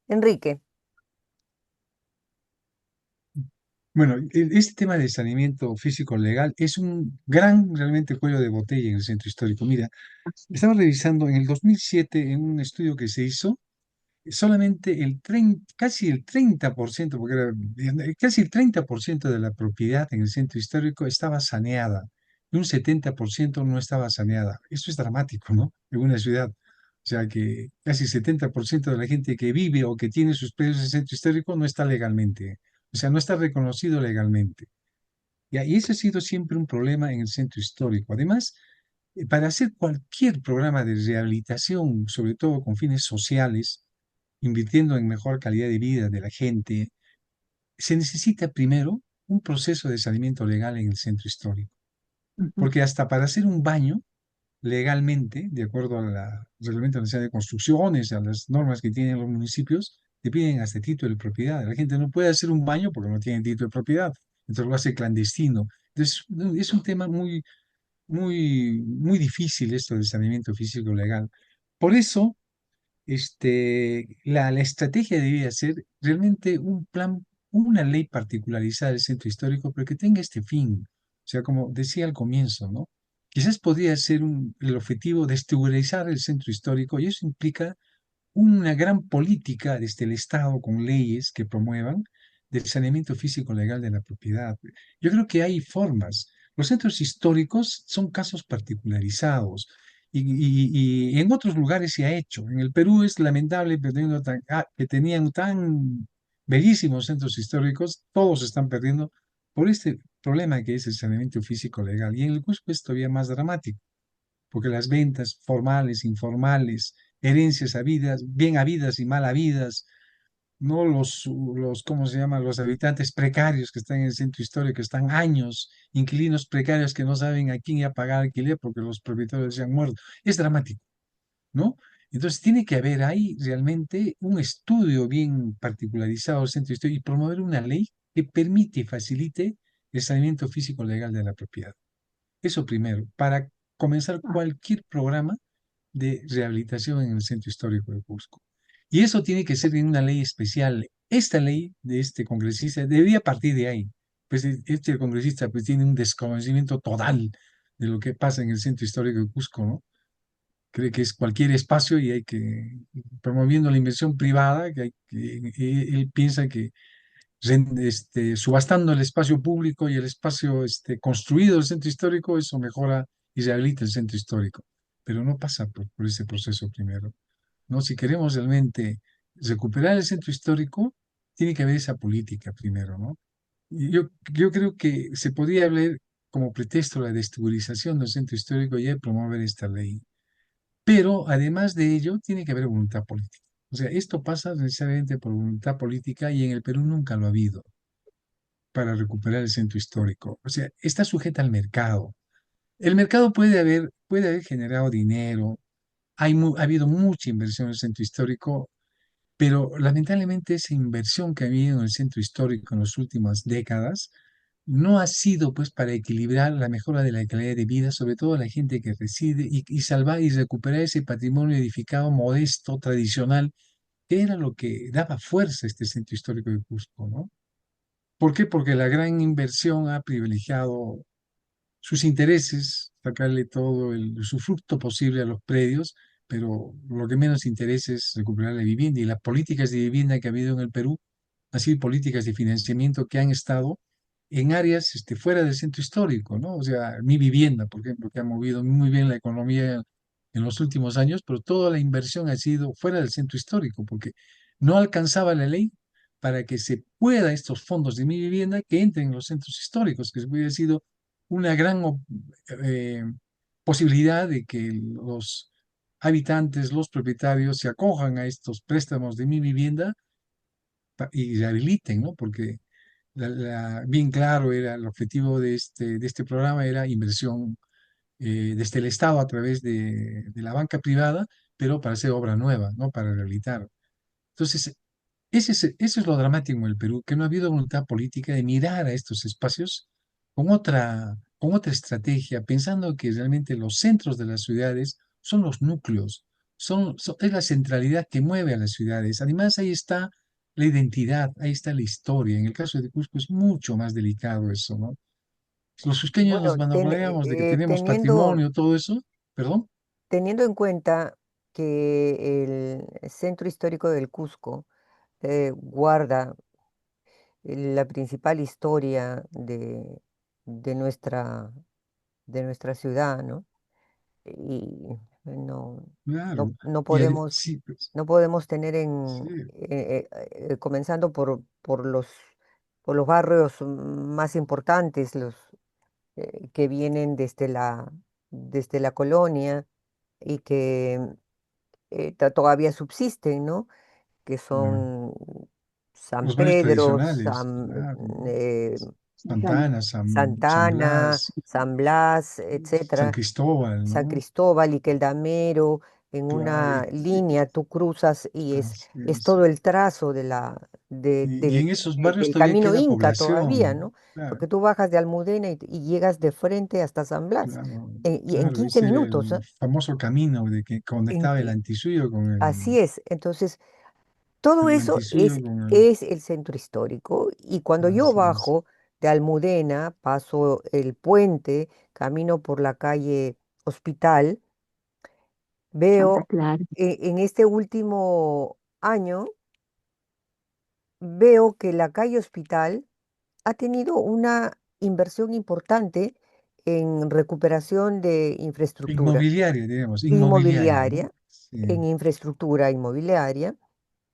Enrique, Bueno, este tema de saneamiento físico legal es un gran realmente cuello de botella en el centro histórico. Mira, estaba revisando en el 2007 en un estudio que se hizo, solamente casi el 30%, porque era casi el 30% de la propiedad en el centro histórico estaba saneada y un 70% no estaba saneada. Eso es dramático, ¿no? En una ciudad. O sea que casi 70% de la gente que vive o que tiene sus predios en el centro histórico no está legalmente, o sea, no está reconocido legalmente. Y ese ha sido siempre un problema en el centro histórico. Además, para hacer cualquier programa de rehabilitación, sobre todo con fines sociales, invirtiendo en mejor calidad de vida de la gente, se necesita primero un proceso de saneamiento legal en el centro histórico. Ujú. Porque hasta para hacer un baño legalmente, de acuerdo a la Reglamento Nacional de Construcciones, a las normas que tienen los municipios, te piden hasta título de propiedad. La gente no puede hacer un baño porque no tiene título de propiedad, entonces lo hace clandestino. Entonces, es un tema muy difícil esto del saneamiento físico legal. Por eso, la estrategia debería ser realmente un plan, una ley particularizada del centro histórico, pero que tenga este fin. O sea, como decía al comienzo, ¿no? Quizás podría ser el objetivo de estigurizar el centro histórico y eso implica una gran política desde el Estado con leyes que promuevan del saneamiento físico legal de la propiedad. Yo creo que hay formas. Los centros históricos son casos particularizados y en otros lugares se ha hecho. En el Perú es lamentable que tenían tan bellísimos centros históricos, todos están perdiendo por este problema que es el saneamiento físico legal. Y en el Cusco es todavía más dramático porque las ventas formales, informales, herencias habidas, bien habidas y mal habidas, no ¿cómo se llama? Los habitantes precarios que están en el centro histórico, que están años, inquilinos precarios que no saben a quién ir a pagar alquiler porque los propietarios se han muerto. Es dramático, ¿no? Entonces tiene que haber ahí realmente un estudio bien particularizado del centro histórico y promover una ley que permite y facilite el saneamiento físico legal de la propiedad. Eso primero, para comenzar cualquier programa de rehabilitación en el centro histórico de Cusco. Y eso tiene que ser en una ley especial. Esta ley de este congresista debería partir de ahí. Pues este congresista pues tiene un desconocimiento total de lo que pasa en el centro histórico de Cusco, ¿no? Cree que es cualquier espacio y hay que, promoviendo la inversión privada, él piensa que subastando el espacio público y el espacio construido del centro histórico, eso mejora y rehabilita el centro histórico. Pero no pasa por ese proceso primero, ¿no? Si queremos realmente recuperar el centro histórico, tiene que haber esa política primero, ¿no? Y yo creo que se podría hablar como pretexto la desestabilización del centro histórico y de promover esta ley. Pero además de ello, tiene que haber voluntad política. O sea, esto pasa necesariamente por voluntad política y en el Perú nunca lo ha habido para recuperar el centro histórico. O sea, está sujeta al mercado. El mercado puede haber puede haber generado dinero, ha habido mucha inversión en el centro histórico, pero lamentablemente esa inversión que ha habido en el centro histórico en las últimas décadas no ha sido pues para equilibrar la mejora de la calidad de vida, sobre todo la gente que reside, y salvar y recuperar ese patrimonio edificado modesto, tradicional, que era lo que daba fuerza a este centro histórico de Cusco, ¿no? ¿Por qué? Porque la gran inversión ha privilegiado sus intereses, sacarle todo el usufructo posible a los predios, pero lo que menos interesa es recuperar la vivienda. Y las políticas de vivienda que ha habido en el Perú han sido políticas de financiamiento que han estado en áreas fuera del centro histórico, ¿no? O sea, mi vivienda, por ejemplo, que ha movido muy bien la economía en los últimos años, pero toda la inversión ha sido fuera del centro histórico, porque no alcanzaba la ley para que se pueda estos fondos de mi vivienda que entren en los centros históricos, que hubiera sido una gran eh, posibilidad de que los habitantes, los propietarios se acojan a estos préstamos de mi vivienda y rehabiliten, ¿no? Porque bien claro era el objetivo de este programa, era inversión desde el Estado a través de la banca privada, pero para hacer obra nueva, ¿no? Para rehabilitar. Entonces, eso es lo dramático en el Perú, que no ha habido voluntad política de mirar a estos espacios con otra estrategia, pensando que realmente los centros de las ciudades son los núcleos, es la centralidad que mueve a las ciudades. Además, ahí está la identidad, ahí está la historia. En el caso de Cusco es mucho más delicado eso, ¿no? Los cusqueños nos Bueno, vanagloriamos de que tenemos teniendo, patrimonio, todo eso, perdón, teniendo en cuenta que el centro histórico del Cusco guarda la principal historia de de nuestra ciudad, ¿no? Y no, claro. no Y podemos, sí, pues, no podemos tener sí, comenzando por los barrios más importantes, los que vienen desde la colonia y que todavía subsisten, ¿no? Que claro. son San Los barrios Pedro, tradicionales, claro. eh, Santana, San Santana, Blas, San Blas, San etcétera, Cristóbal, San ¿no? Cristóbal y Queldamero, en Claro, una línea tú cruzas y así es es. todo el trazo Y en esos barrios del todavía camino queda Inca todavía, población, ¿no? claro, Porque tú bajas de Almudena y llegas de frente hasta San Blas, claro, y en claro, 15 es minutos, el ¿ah? famoso camino de que En conectaba el qui- Antisuyo Así es. Entonces, todo el eso Antisuyo con el, es el centro histórico y cuando yo así es. bajo de Almudena, paso el puente, camino por la calle Hospital, Santa veo Clara. en este último año, veo que la calle Hospital ha tenido una inversión importante en recuperación de infraestructura Inmobiliaria, digamos, inmobiliaria, ¿no? inmobiliaria, Sí, en infraestructura inmobiliaria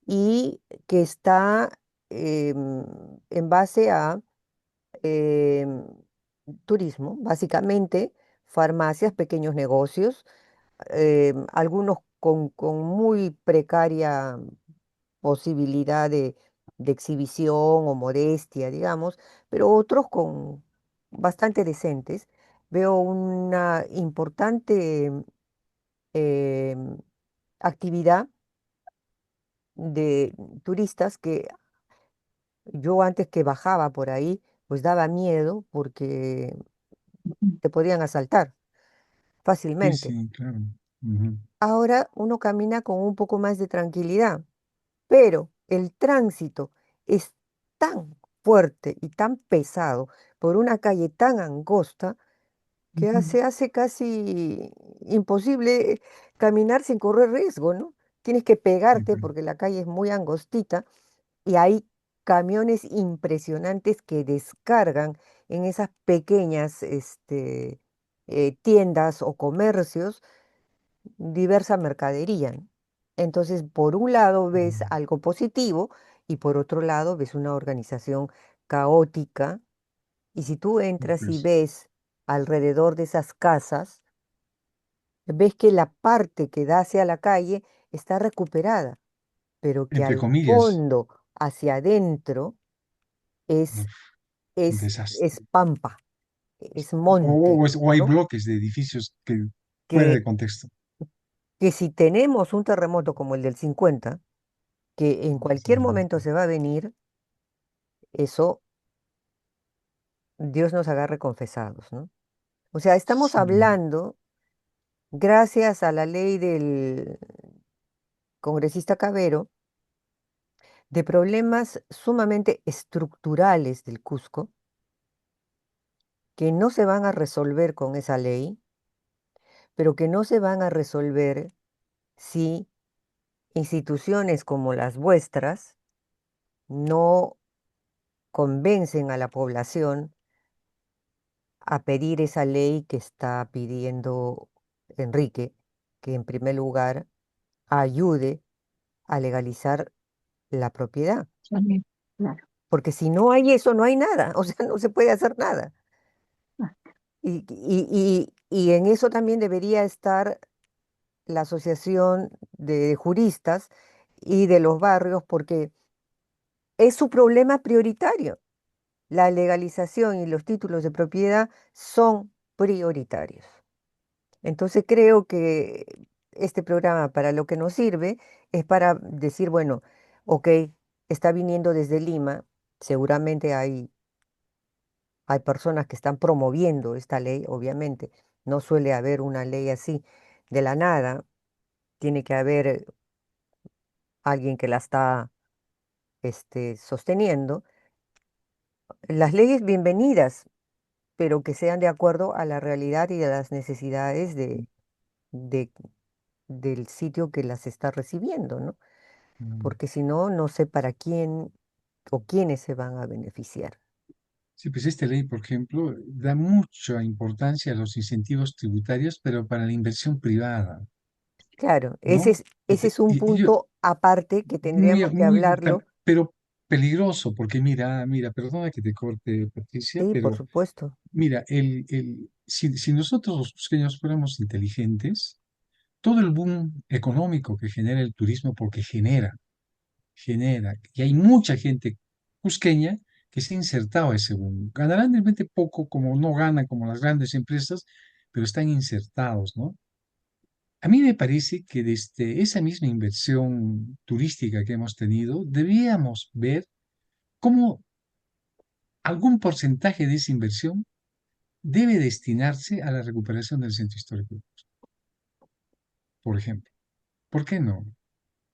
y que está en base a em, turismo, básicamente farmacias, pequeños negocios, algunos con muy precaria posibilidad de exhibición o modestia, digamos, pero otros con bastante decentes. Veo una importante em, actividad de turistas que yo antes que bajaba por ahí, pues daba miedo porque te podían asaltar sí, fácilmente. sí, claro. Ujú. Ahora uno camina con un poco más de tranquilidad, pero el tránsito es tan fuerte y tan pesado por una calle tan angosta que hace casi imposible caminar sin correr riesgo, ¿no? Tienes que Sí, pegarte pues, porque la calle es muy angostita y hay camiones impresionantes que descargan en esas pequeñas tiendas o comercios diversa mercadería, ¿no? Entonces, por un lado ves mm, algo positivo y por otro lado ves una organización caótica. Y si tú sí, entras y pues, ves alrededor de esas casas, ves que la parte que da hacia la calle está recuperada, pero que entre al comillas, fondo, hacia adentro, es, uf, un desastre. es pampa, es monte, O hay ¿no? bloques de edificios que fuera que, de contexto. que si tenemos un terremoto como el del 50, que en cualquier Sí, momento se va a venir, eso Dios nos agarre confesados, ¿no? O sea, estamos sí, hablando, gracias a la ley del congresista Cabero, de problemas sumamente estructurales del Cusco que no se van a resolver con esa ley, pero que no se van a resolver si instituciones como las vuestras no convencen a la población a pedir esa ley que está pidiendo Enrique, que en primer lugar ayude a legalizar la propiedad. También, claro. Porque si no hay eso, no hay nada, o sea, no se puede hacer nada. Y en eso también debería estar la Asociación de Juristas y de los barrios, porque es su problema prioritario. La legalización y los títulos de propiedad son prioritarios. Entonces creo que este programa para lo que nos sirve es para decir, bueno, ok, está viniendo desde Lima, seguramente hay personas que están promoviendo esta ley, obviamente, no suele haber una ley así de la nada, tiene que haber alguien que la está sosteniendo. Las leyes bienvenidas, pero que sean de acuerdo a la realidad y a las necesidades de- del sitio que las está recibiendo, ¿no? mm. Porque si no, no sé para quién o quiénes se van a beneficiar. Sí, pues esta ley, por ejemplo, da mucha importancia a los incentivos tributarios, pero para la inversión privada, Claro, ¿no? ese es un Y yo, punto aparte que muy, tendríamos que muy, hablarlo. pero peligroso, porque mira, perdona que te corte, Patricia, Sí, por pero supuesto. mira, si nosotros los cusqueños fuéramos inteligentes, todo el boom económico que genera el turismo, porque genera, y hay mucha gente cusqueña que se ha insertado a ese boom. Ganarán realmente poco, como no ganan como las grandes empresas, pero están insertados, ¿no? A mí me parece que desde esa misma inversión turística que hemos tenido, debíamos ver cómo algún porcentaje de esa inversión debe destinarse a la recuperación del centro histórico, por ejemplo. ¿Por qué no?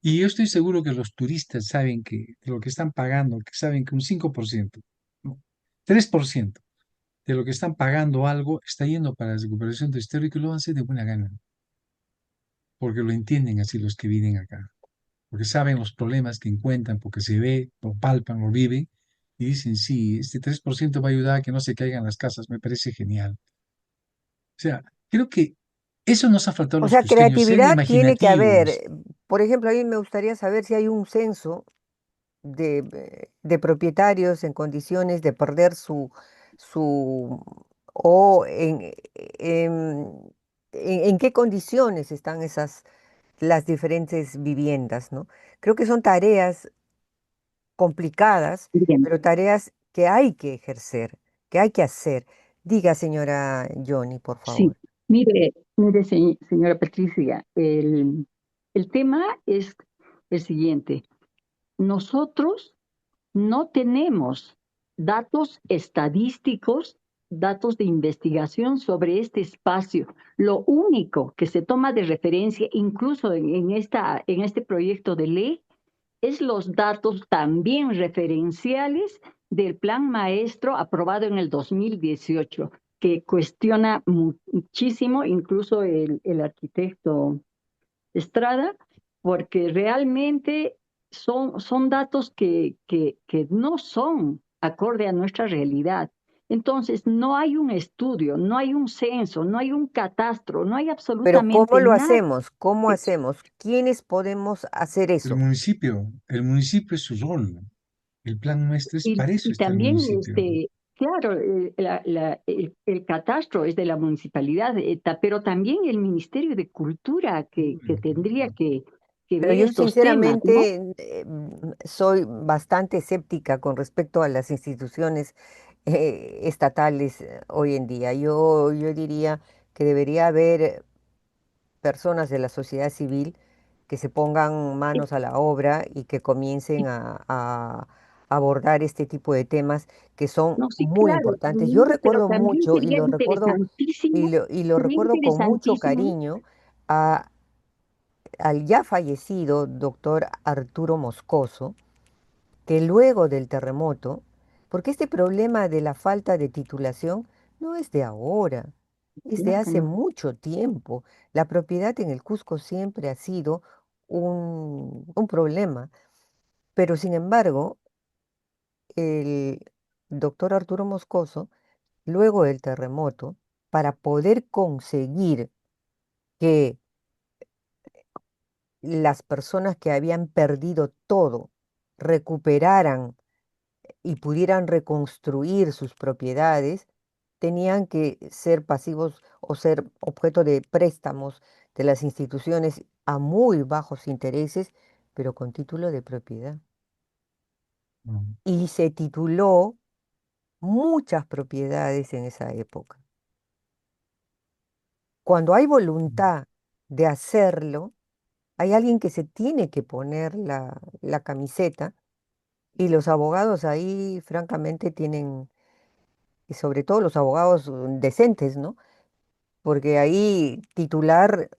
Y yo estoy seguro que los turistas saben que de lo que están pagando, que saben que un 5%, no, 3% de lo que están pagando algo está yendo para la recuperación del histórico y lo hacen de buena gana, porque lo entienden así los que vienen acá, porque saben los problemas que encuentran, porque se ve, lo palpan, lo viven y dicen, sí, este 3% va a ayudar a que no se caigan las casas, me parece genial. O sea, creo que eso nos ha faltado a O los sea, cusqueños, ser creatividad tiene que haber. imaginativos. Por ejemplo, a mí me gustaría saber si hay un censo de propietarios en condiciones de perder su o en qué condiciones están las diferentes viviendas, ¿no? Creo que son tareas complicadas, Bien, pero tareas que hay que ejercer, que hay que hacer. Diga, señora Johnny, por sí. favor. Mire, señora Patricia, el tema es el siguiente. Nosotros no tenemos datos estadísticos, datos de investigación sobre este espacio. Lo único que se toma de referencia, incluso en este proyecto de ley, es los datos también referenciales del plan maestro aprobado en el 2018, que cuestiona muchísimo, incluso el arquitecto Estrada, porque realmente son datos que no son acorde a nuestra realidad. Entonces, no hay un estudio, no hay un censo, no hay un catastro, no hay Pero ¿cómo absolutamente lo nada hacemos? ¿Cómo de eso. hacemos? ¿Quiénes podemos hacer eso? El municipio es su rol. El plan maestro es para eso Y está el también, municipio. claro, el catastro es de la municipalidad, pero también el Ministerio de Cultura que tendría que Pero ver yo estos temas, ¿no? sinceramente soy bastante escéptica con respecto a las instituciones estatales hoy en día. Yo diría que debería haber personas de la sociedad civil que se pongan manos a la obra y que comiencen a abordar este tipo de temas que son No, sí, muy claro, importantes. Yo Luisa, pero recuerdo también mucho y sería lo recuerdo interesantísimo, y lo sería recuerdo con mucho interesantísimo. cariño a- al ya fallecido doctor Arturo Moscoso, que luego del terremoto, porque este problema de la falta de titulación no es de ahora, es de Claro, hace no. mucho tiempo. La propiedad en el Cusco siempre ha sido un problema, pero sin embargo, el doctor Arturo Moscoso, luego del terremoto, para poder conseguir que las personas que habían perdido todo recuperaran y pudieran reconstruir sus propiedades, tenían que ser pasivos o ser objeto de préstamos de las instituciones a muy bajos intereses, pero con título de propiedad. Mm, Y se tituló muchas propiedades en esa época. Cuando hay mm, voluntad de hacerlo, hay alguien que se tiene que poner la camiseta y los abogados ahí, francamente, tienen, y sobre todo los abogados decentes, ¿no? Porque ahí titular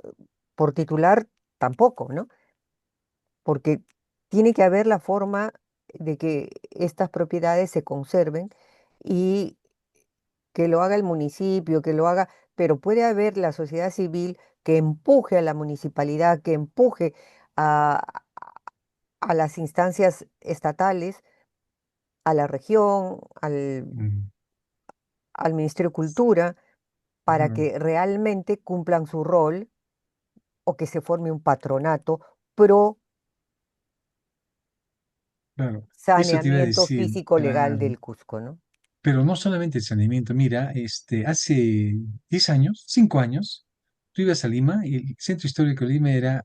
por titular tampoco, ¿no? Porque tiene que haber la forma de que estas propiedades se conserven y que lo haga el municipio, que lo haga, pero puede haber la sociedad civil que empuje a la municipalidad, que empuje a, a las instancias estatales, a la región, mm, al Ministerio de Cultura, para claro, que realmente cumplan su rol o que se forme un patronato pro claro. Eso te iba a saneamiento decir, físico legal claro. del Cusco, ¿no? Pero no solamente el saneamiento, mira, hace 10 años, 5 años, tú ibas a Lima y el centro histórico de Lima era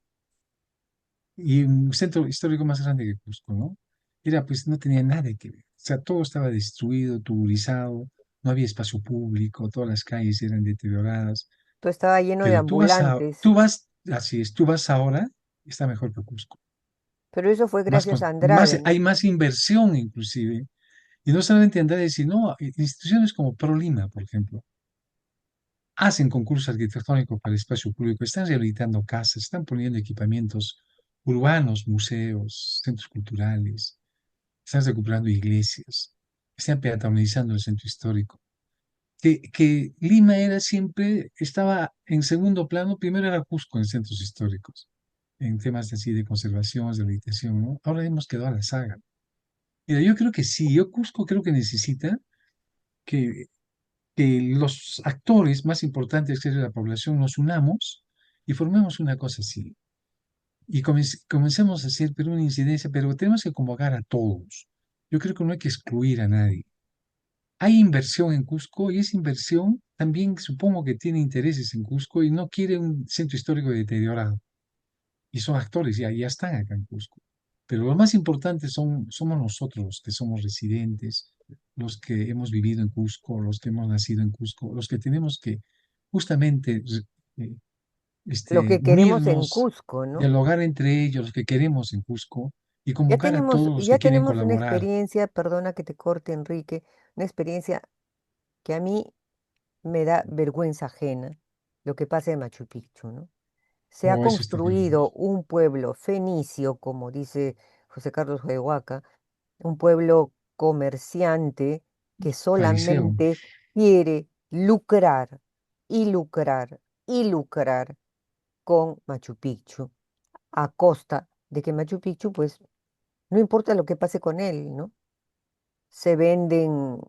y un centro histórico más grande que Cusco, ¿no? Era, pues, no tenía nada que ver. O sea, todo estaba destruido, tuburizado, no había espacio público, todas las calles eran deterioradas. Todo estaba lleno de Pero ambulantes, tú vas, así es, tú vas ahora, está mejor que Cusco. pero eso fue gracias a Andrade, ¿no? Hay más inversión, inclusive. Y no solamente andar a decir, no, instituciones como ProLima, por ejemplo, hacen concursos arquitectónicos para el espacio público, están rehabilitando casas, están poniendo equipamientos urbanos, museos, centros culturales, están recuperando iglesias, están peatonalizando el centro histórico. Que Lima era siempre, estaba en segundo plano, primero era Cusco en centros históricos, en temas así de conservación, de rehabilitación, ¿no? Ahora hemos quedado a la saga. Mira, yo creo que sí, yo Cusco creo que necesita que, que los actores más importantes que es la población nos unamos y formemos una cosa así. Y comencemos a hacer pero una incidencia, pero tenemos que convocar a todos. Yo creo que no hay que excluir a nadie. Hay inversión en Cusco y esa inversión también supongo que tiene intereses en Cusco y no quiere un centro histórico deteriorado. Y son actores, ya están acá en Cusco. Pero lo más importante somos nosotros los que somos residentes, los que hemos vivido en Cusco, los que hemos nacido en Cusco, los que tenemos que justamente eh, Lo que queremos en unirnos, Cusco, ¿no? dialogar entre ellos, los que queremos en Cusco y convocar a todos los Ya que quieren tenemos una colaborar. experiencia, perdona que te corte, Enrique, una experiencia que a mí me da vergüenza ajena, lo que pasa en Machu Picchu, ¿no? Se ha Oh, eso es terrible. construido un pueblo fenicio, como dice José Carlos Huehuaca, un pueblo comerciante que Fariseo. solamente quiere lucrar y lucrar y lucrar con Machu Picchu, a costa de que Machu Picchu, pues, no importa lo que pase con él, ¿no? Se venden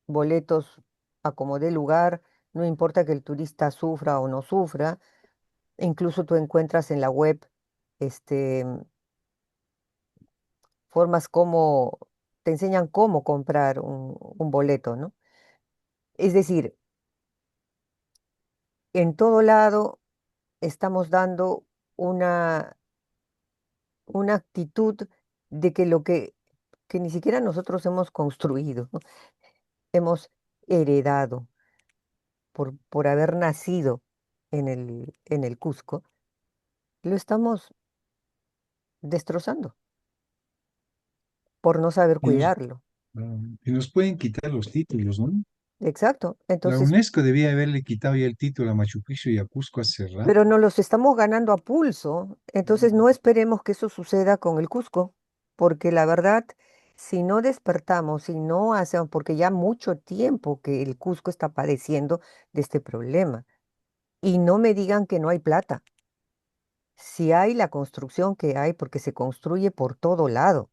boletos a como dé lugar, no importa que el turista sufra o no sufra, e incluso tú encuentras en la web este, formas como te enseñan cómo comprar un boleto, ¿no? Es decir, en todo lado estamos dando una, una actitud de que que ni siquiera nosotros hemos construido, ¿no? Hemos heredado por haber nacido en el Cusco. lo estamos destrozando por no saber Y nos, cuidarlo. y nos pueden quitar los títulos, ¿no? Exacto. La Entonces, UNESCO debía haberle quitado ya el título a Machu Picchu y a Cusco hace pero rato. no los estamos ganando a pulso. Entonces, no esperemos que eso suceda con el Cusco, porque la verdad, si no despertamos, si no hacemos, porque ya mucho tiempo que el Cusco está padeciendo de este problema. Y no me digan que no hay plata. Si hay la construcción que hay, porque se construye por todo lado,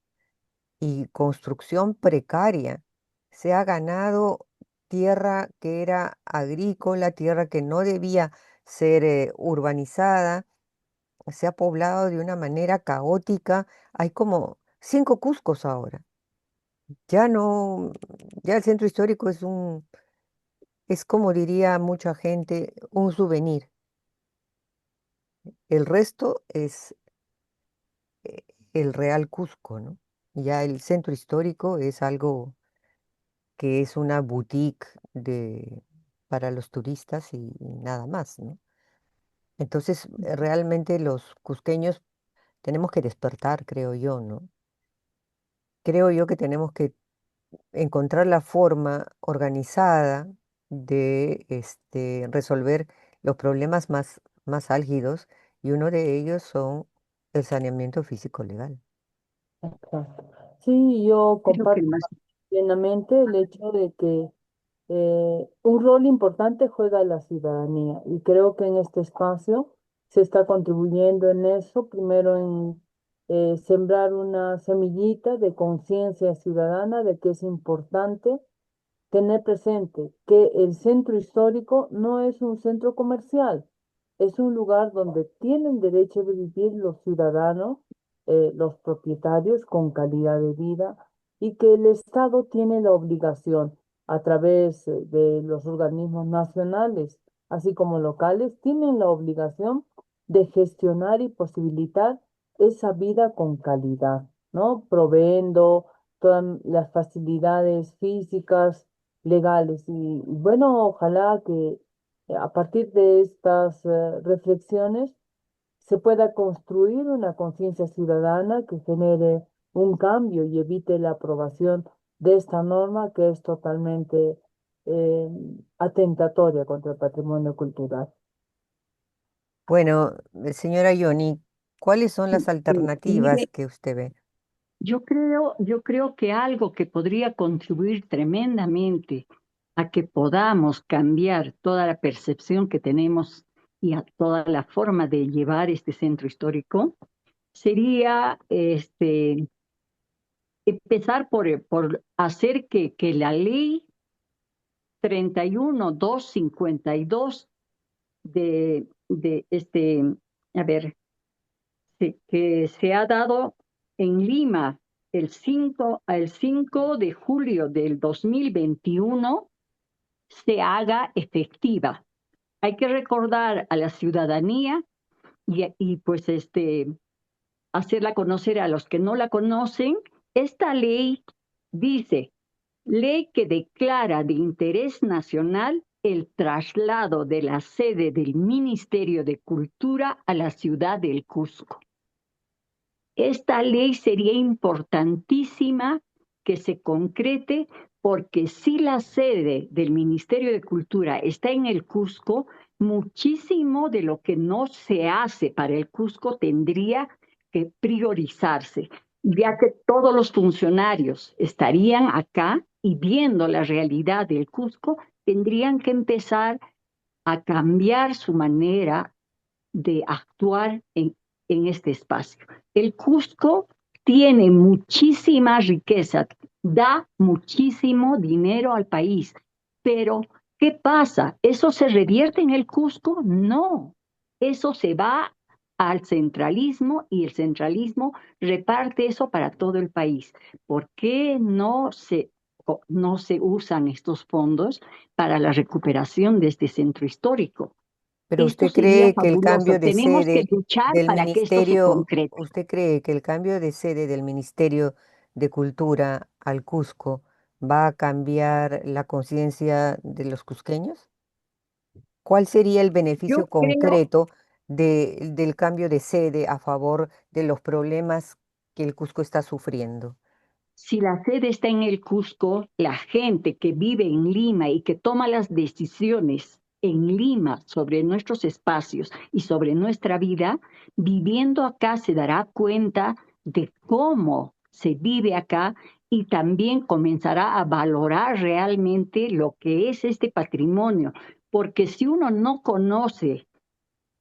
y construcción precaria, se ha ganado tierra que era agrícola, tierra que no debía ser urbanizada, se ha poblado de una manera caótica. Hay como 5 Cuscos ahora. Ya no, ya el centro histórico es como diría mucha gente, un souvenir. El resto es el Real Cusco, ¿no? Ya el centro histórico es algo que es una boutique para los turistas y nada más, ¿no? Entonces, realmente los cusqueños tenemos que despertar, creo yo, ¿no? Creo yo que tenemos que encontrar la forma organizada de resolver los problemas más álgidos y uno de ellos son el saneamiento físico legal. Exacto. Sí, yo Creo que comparto el más plenamente el hecho de que un rol importante juega la ciudadanía y creo que en este espacio se está contribuyendo en eso, primero en sembrar una semillita de conciencia ciudadana de que es importante tener presente que el centro histórico no es un centro comercial, es un lugar donde tienen derecho de vivir los ciudadanos, los propietarios con calidad de vida y que el Estado tiene la obligación a través de los organismos nacionales, así como locales, tienen la obligación de gestionar y posibilitar esa vida con calidad, ¿no? Proveendo todas las facilidades físicas, legales. Y bueno, ojalá que a partir de estas reflexiones se pueda construir una conciencia ciudadana que genere un cambio y evite la aprobación de esta norma que es totalmente eh, atentatoria contra el patrimonio cultural. Bueno, señora Yoni, ¿cuáles son las alternativas mire, que usted ve? yo creo que algo que podría contribuir tremendamente a que podamos cambiar toda la percepción que tenemos y a toda la forma de llevar este centro histórico sería empezar por hacer que la ley 31252 de a ver, que se ha dado en Lima el 5 de julio del 2021 se haga efectiva. Hay que recordar a la ciudadanía y pues hacerla conocer a los que no la conocen. Esta ley dice, ley que declara de interés nacional el traslado de la sede del Ministerio de Cultura a la ciudad del Cusco. Esta ley sería importantísima que se concrete porque si la sede del Ministerio de Cultura está en el Cusco, muchísimo de lo que no se hace para el Cusco tendría que priorizarse, ya que todos los funcionarios estarían acá y viendo la realidad del Cusco, tendrían que empezar a cambiar su manera de actuar en este espacio. El Cusco tiene muchísima riqueza, da muchísimo dinero al país, pero ¿qué pasa? ¿Eso se revierte en el Cusco? No, eso se va al centralismo y el centralismo reparte eso para todo el país. ¿Por qué no se usan estos fondos para la recuperación de este centro histórico? Pero Esto usted sería cree que el fabuloso. cambio de Tenemos que sede luchar del para que esto se ministerio, concrete. ¿usted cree que el cambio de sede del Ministerio de Cultura al Cusco va a cambiar la conciencia de los cusqueños? ¿Cuál sería el beneficio Yo creo, concreto del cambio de sede a favor de los problemas que el Cusco está sufriendo? Si la sede está en el Cusco, la gente que vive en Lima y que toma las decisiones en Lima sobre nuestros espacios y sobre nuestra vida, viviendo acá se dará cuenta de cómo se vive acá y también comenzará a valorar realmente lo que es este patrimonio. Porque si uno no conoce,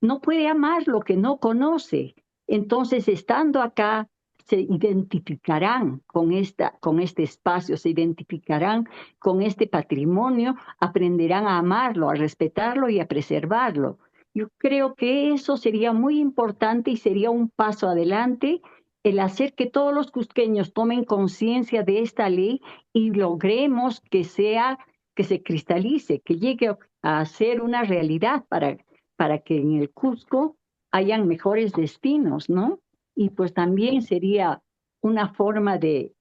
no puede amar lo que no conoce. Entonces, estando acá, se identificarán con este espacio, se identificarán con este patrimonio, aprenderán a amarlo, a respetarlo y a preservarlo. Yo creo que eso sería muy importante y sería un paso adelante el hacer que todos los cusqueños tomen conciencia de esta ley y logremos que se cristalice, que llegue a ser una realidad para que en el Cusco hayan mejores destinos, ¿no? Y pues también sería una forma de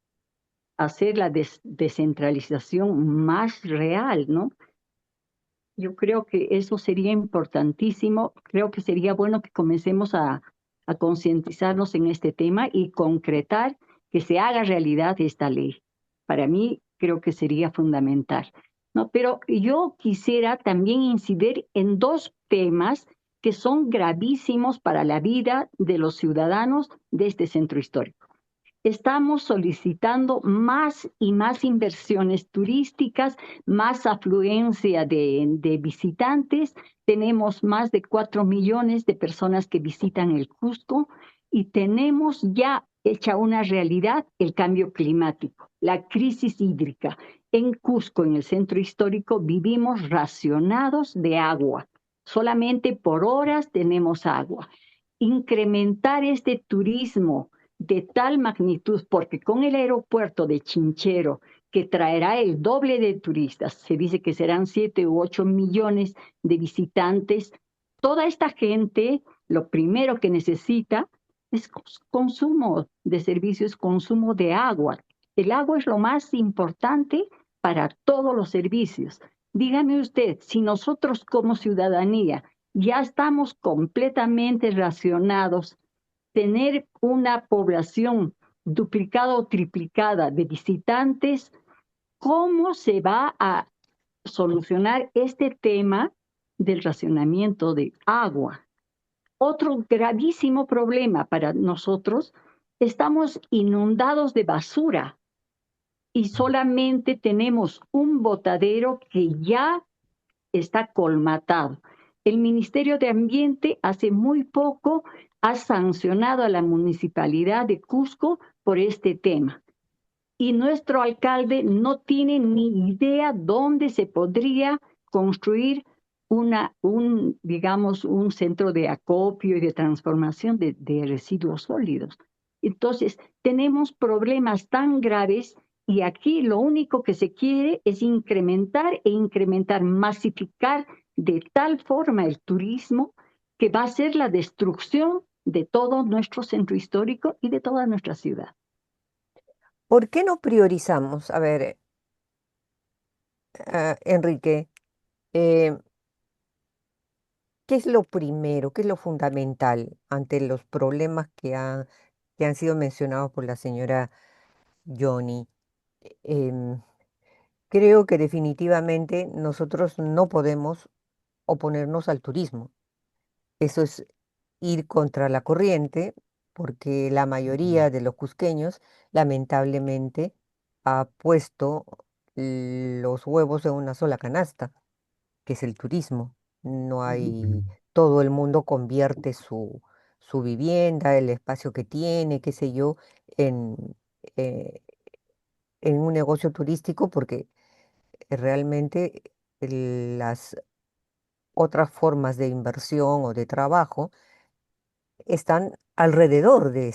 hacer la descentralización más real, ¿no? Yo creo que eso sería importantísimo. Creo que sería bueno que comencemos a concientizarnos en este tema y concretar que se haga realidad esta ley. Para mí creo que sería fundamental, ¿no? Pero yo quisiera también incidir en dos temas que son gravísimos para la vida de los ciudadanos de este centro histórico. Estamos solicitando más y más inversiones turísticas, más afluencia de visitantes. Tenemos más de 4 millones de personas que visitan el Cusco y tenemos ya hecha una realidad el cambio climático, la crisis hídrica. En Cusco, en el centro histórico, vivimos racionados de agua. Solamente por horas tenemos agua. Incrementar este turismo de tal magnitud, porque con el aeropuerto de Chinchero, que traerá el doble de turistas, se dice que serán 7 u 8 millones de visitantes, toda esta gente lo primero que necesita es consumo de servicios, consumo de agua. El agua es lo más importante para todos los servicios. Dígame usted, si nosotros como ciudadanía ya estamos completamente racionados, tener una población duplicada o triplicada de visitantes, ¿cómo se va a solucionar este tema del racionamiento de agua? Otro gravísimo problema para nosotros, estamos inundados de basura y solamente tenemos un botadero que ya está colmatado. El Ministerio de Ambiente hace muy poco ha sancionado a la municipalidad de Cusco por este tema. Y nuestro alcalde no tiene ni idea dónde se podría construir digamos, un centro de acopio y de transformación de residuos sólidos. Entonces, tenemos problemas tan graves y aquí lo único que se quiere es incrementar, masificar de tal forma el turismo que va a ser la destrucción de todo nuestro centro histórico y de toda nuestra ciudad. ¿Por qué no priorizamos? A ver, Enrique, eh, ¿qué es lo primero, qué es lo fundamental ante los problemas que han sido mencionados por la señora Johnny? Em, Creo que definitivamente nosotros no podemos oponernos al turismo. Eso es ir contra la corriente, porque la mayoría de los cusqueños lamentablemente ha puesto los huevos en una sola canasta, que es el turismo. No hay, todo el mundo convierte su vivienda, el espacio que tiene, qué sé yo, en, eh, en un negocio turístico porque realmente las otras formas de inversión o de trabajo están alrededor de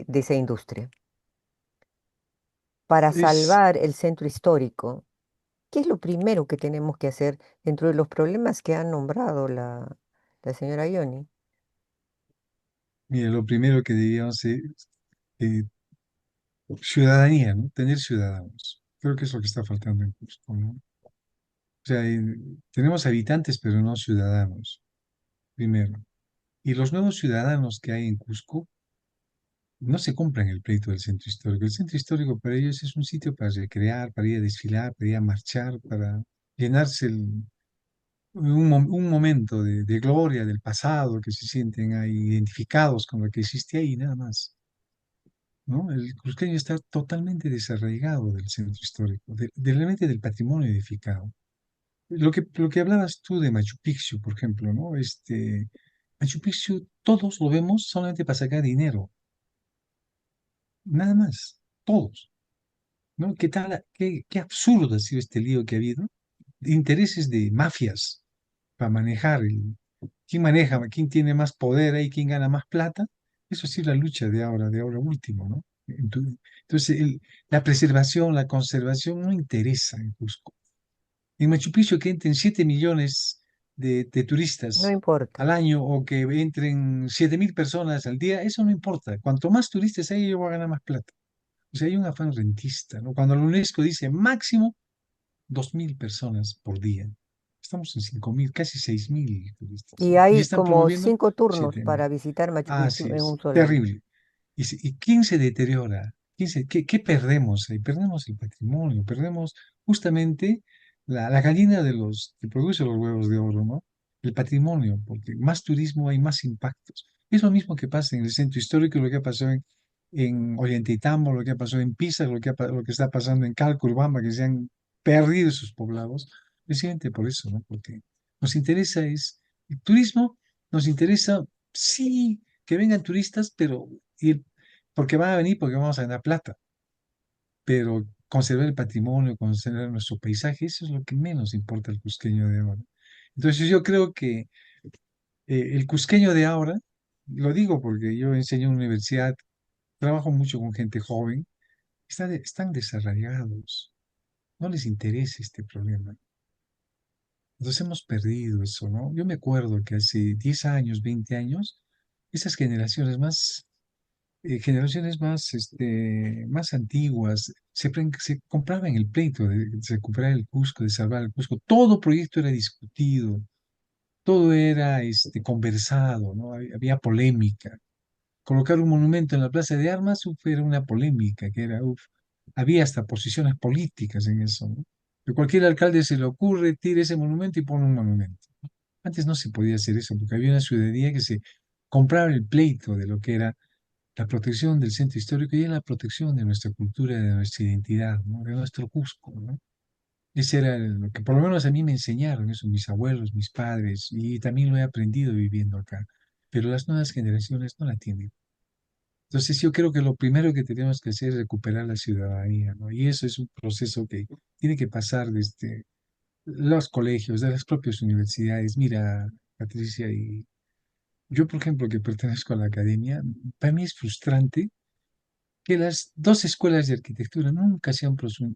esa industria. Para Es, salvar el centro histórico, ¿qué es lo primero que tenemos que hacer dentro de los problemas que ha nombrado la señora Ioni? mira, lo primero que diríamos es eh, ciudadanía, ¿no? Tener ciudadanos. Creo que es lo que está faltando en Cusco, ¿no? O sea, tenemos habitantes, pero no ciudadanos, primero. Y los nuevos ciudadanos que hay en Cusco no se compran el pleito del centro histórico. El centro histórico para ellos es un sitio para recrear, para ir a desfilar, para ir a marchar, para llenarse un momento de gloria del pasado, que se sienten ahí identificados con lo que existe ahí, nada más. ¿No? El cusqueño está totalmente desarraigado del centro histórico, realmente del patrimonio edificado. Lo que hablabas tú de Machu Picchu, por ejemplo, ¿no? Machu Picchu todos lo vemos solamente para sacar dinero, nada más, todos, ¿no? ¿Qué absurdo ha sido este lío que ha habido? Intereses de mafias para manejar quién tiene más poder ahí, quién gana más plata. Eso sí, la lucha de ahora último, ¿no? Entonces, la preservación, la conservación no interesa en Cusco. En Machu Picchu que entren 7 millones de No turistas importa. al año o que entren 7.000 personas al día, eso no importa. Cuanto más turistas hay, yo voy a ganar más plata. O sea, hay un afán rentista, ¿no? Cuando la UNESCO dice máximo 2.000 personas por día. Estamos en 5.000, casi 6.000 turistas, Y ¿no? Y hay están como promoviendo 5 turnos 7.000. para visitar Machu Así Picchu en es, un solo día. terrible. ¿Y quién se deteriora? ¿Qué perdemos ahí? Perdemos el patrimonio, perdemos justamente la gallina que produce los huevos de oro, ¿no? El patrimonio, porque más turismo hay más impactos. Es lo mismo que pasa en el centro histórico, lo que ha pasado en Ollantaytambo, lo que ha pasado en Pisa, lo que está pasando en Calcurubamba, que se han perdido sus poblados, precisamente por eso, ¿no? Porque nos interesa el turismo, nos interesa, sí, que vengan turistas, pero ir porque van a venir porque vamos a ganar plata, pero conservar el patrimonio, conservar nuestro paisaje, eso es lo que menos importa al cusqueño de ahora. Entonces yo creo que el cusqueño de ahora, lo digo porque yo enseño en una universidad, trabajo mucho con gente joven, están desarraigados, no les interesa este problema. Entonces hemos perdido eso, ¿no? Yo me acuerdo que hace 10 años, 20 años, esas generaciones más antiguas se compraban el pleito de recuperar el Cusco, de salvar el Cusco. Todo proyecto era discutido, todo era conversado, ¿no? Había polémica. Colocar un monumento en la Plaza de Armas, era una polémica, había hasta posiciones políticas en eso, ¿no? Que cualquier alcalde se le ocurre, tire ese monumento y pone un monumento. Antes no se podía hacer eso, porque había una ciudadanía que se compraba el pleito de lo que era la protección del centro histórico y la protección de nuestra cultura, de nuestra identidad, ¿no? De nuestro Cusco, ¿no? Ese era lo que por lo menos a mí me enseñaron, eso, mis abuelos, mis padres, y también lo he aprendido viviendo acá. Pero las nuevas generaciones no la tienen. Entonces yo creo que lo primero que tenemos que hacer es recuperar la ciudadanía, ¿no? Y eso es un proceso que tiene que pasar desde los colegios, de las propias universidades. Mira, Patricia, y yo, por ejemplo, que pertenezco a la academia, para mí es frustrante que las dos escuelas de arquitectura nunca se han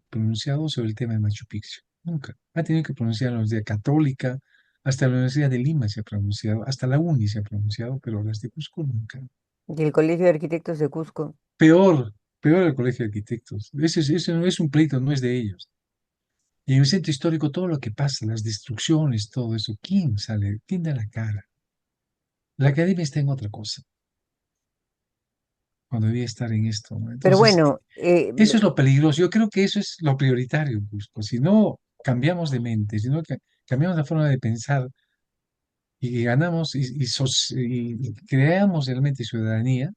pronunciado sobre el tema de Machu Picchu. Nunca. Ha tenido que pronunciar la Universidad Católica, hasta la Universidad de Lima se ha pronunciado, hasta la UNI se ha pronunciado, pero las de Cusco nunca. Y el Colegio de Arquitectos de Cusco. Peor, peor el Colegio de Arquitectos. Ese no es un pleito, no es de ellos. Y en el centro histórico todo lo que pasa, las destrucciones, todo eso, ¿quién sale? ¿Quién da la cara? La academia está en otra cosa, cuando debía estar en esto, ¿no? Pero Entonces, bueno, eso es lo peligroso. Yo creo que eso es lo prioritario, Cusco. Si no cambiamos de mente, si no cambiamos la forma de pensar y ganamos y creamos realmente ciudadanía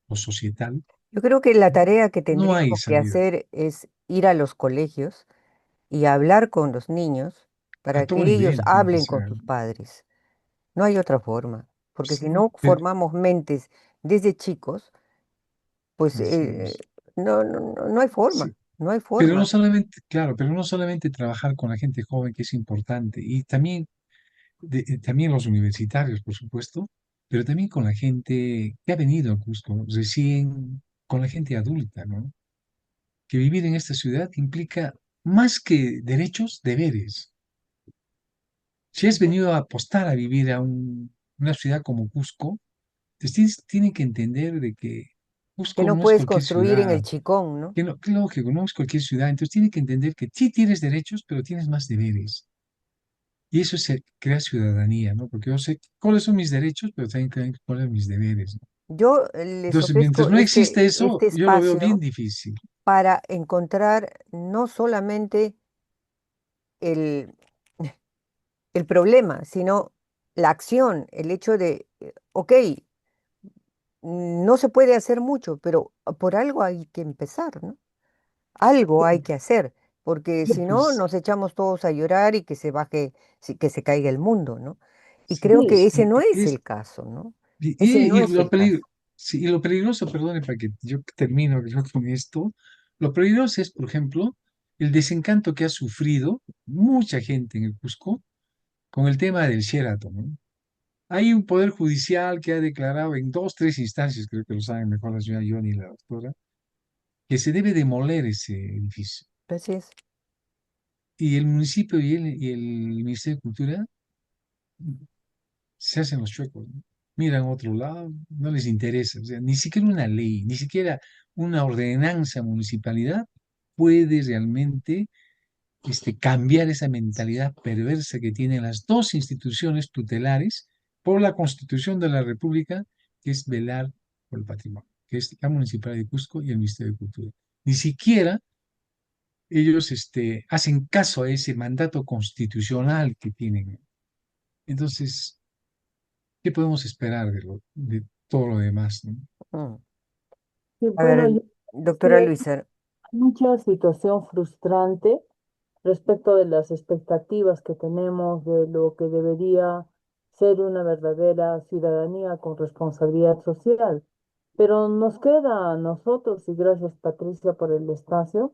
o societal, yo creo que la tarea que no hay tendríamos que salida. hacer es ir a los colegios y hablar con los niños A para todo que ellos nivel tiene que hablen ser con algo. sus padres. No hay otra forma, porque si Sí, no formamos mentes desde chicos, pues así es. no hay Sí. forma, no hay Pero no forma. solamente, claro, pero no solamente trabajar con la gente joven, que es importante, y también, también los universitarios, por supuesto, pero también con la gente que ha venido a Cusco recién, con la gente adulta, ¿no? Que vivir en esta ciudad implica más que derechos, deberes. Si has venido a apostar a vivir a una ciudad como Cusco, tienen que entender de que Que Cusco no no es puedes cualquier construir en el ciudad, Chicón, ¿no? que lógico, no es cualquier ciudad. Entonces tienen que entender que sí tienes derechos, pero tienes más deberes. Y eso se crea ciudadanía, ¿no? Porque yo sé cuáles son mis derechos, pero también cuáles son mis deberes, ¿no? Yo les Entonces, ofrezco mientras no existe este eso, yo lo veo bien espacio difícil. para encontrar no solamente el, el problema, sino la acción, el hecho de, ok, no se puede hacer mucho, pero por algo hay que empezar, ¿no? Algo hay que hacer, porque No, si no pues nos echamos todos a llorar y que se baje, que se caiga el mundo, ¿no? Y sí, creo que Sí, ese no es es, el caso, ¿no? y, Ese no y es el caso. sí, y lo peligroso, perdone, para que yo termino creo, con esto, lo peligroso es, por ejemplo, el desencanto que ha sufrido mucha gente en el Cusco con el tema del Sheraton, ¿no? Hay un poder judicial que ha declarado en dos, tres instancias, creo que lo saben mejor la señora Johnny y la doctora, que se debe demoler ese edificio. Así es. Y el municipio y el Ministerio de Cultura se hacen los chuecos, ¿no? Miran a otro lado, no les interesa. O sea, ni siquiera una ley, ni siquiera una ordenanza municipalidad puede realmente cambiar esa mentalidad perversa que tienen las dos instituciones tutelares por la Constitución de la República, que es velar por el patrimonio, que es la Municipalidad de Cusco y el Ministerio de Cultura. Ni siquiera ellos hacen caso a ese mandato constitucional que tienen. Entonces, ¿qué podemos esperar de todo lo demás, ¿no? Mm. sí, A bueno, ver, yo sí doctora Luisa, hay mucha situación frustrante respecto de las expectativas que tenemos de lo que debería ser una verdadera ciudadanía con responsabilidad social. Pero nos queda a nosotros, y gracias Patricia por el espacio,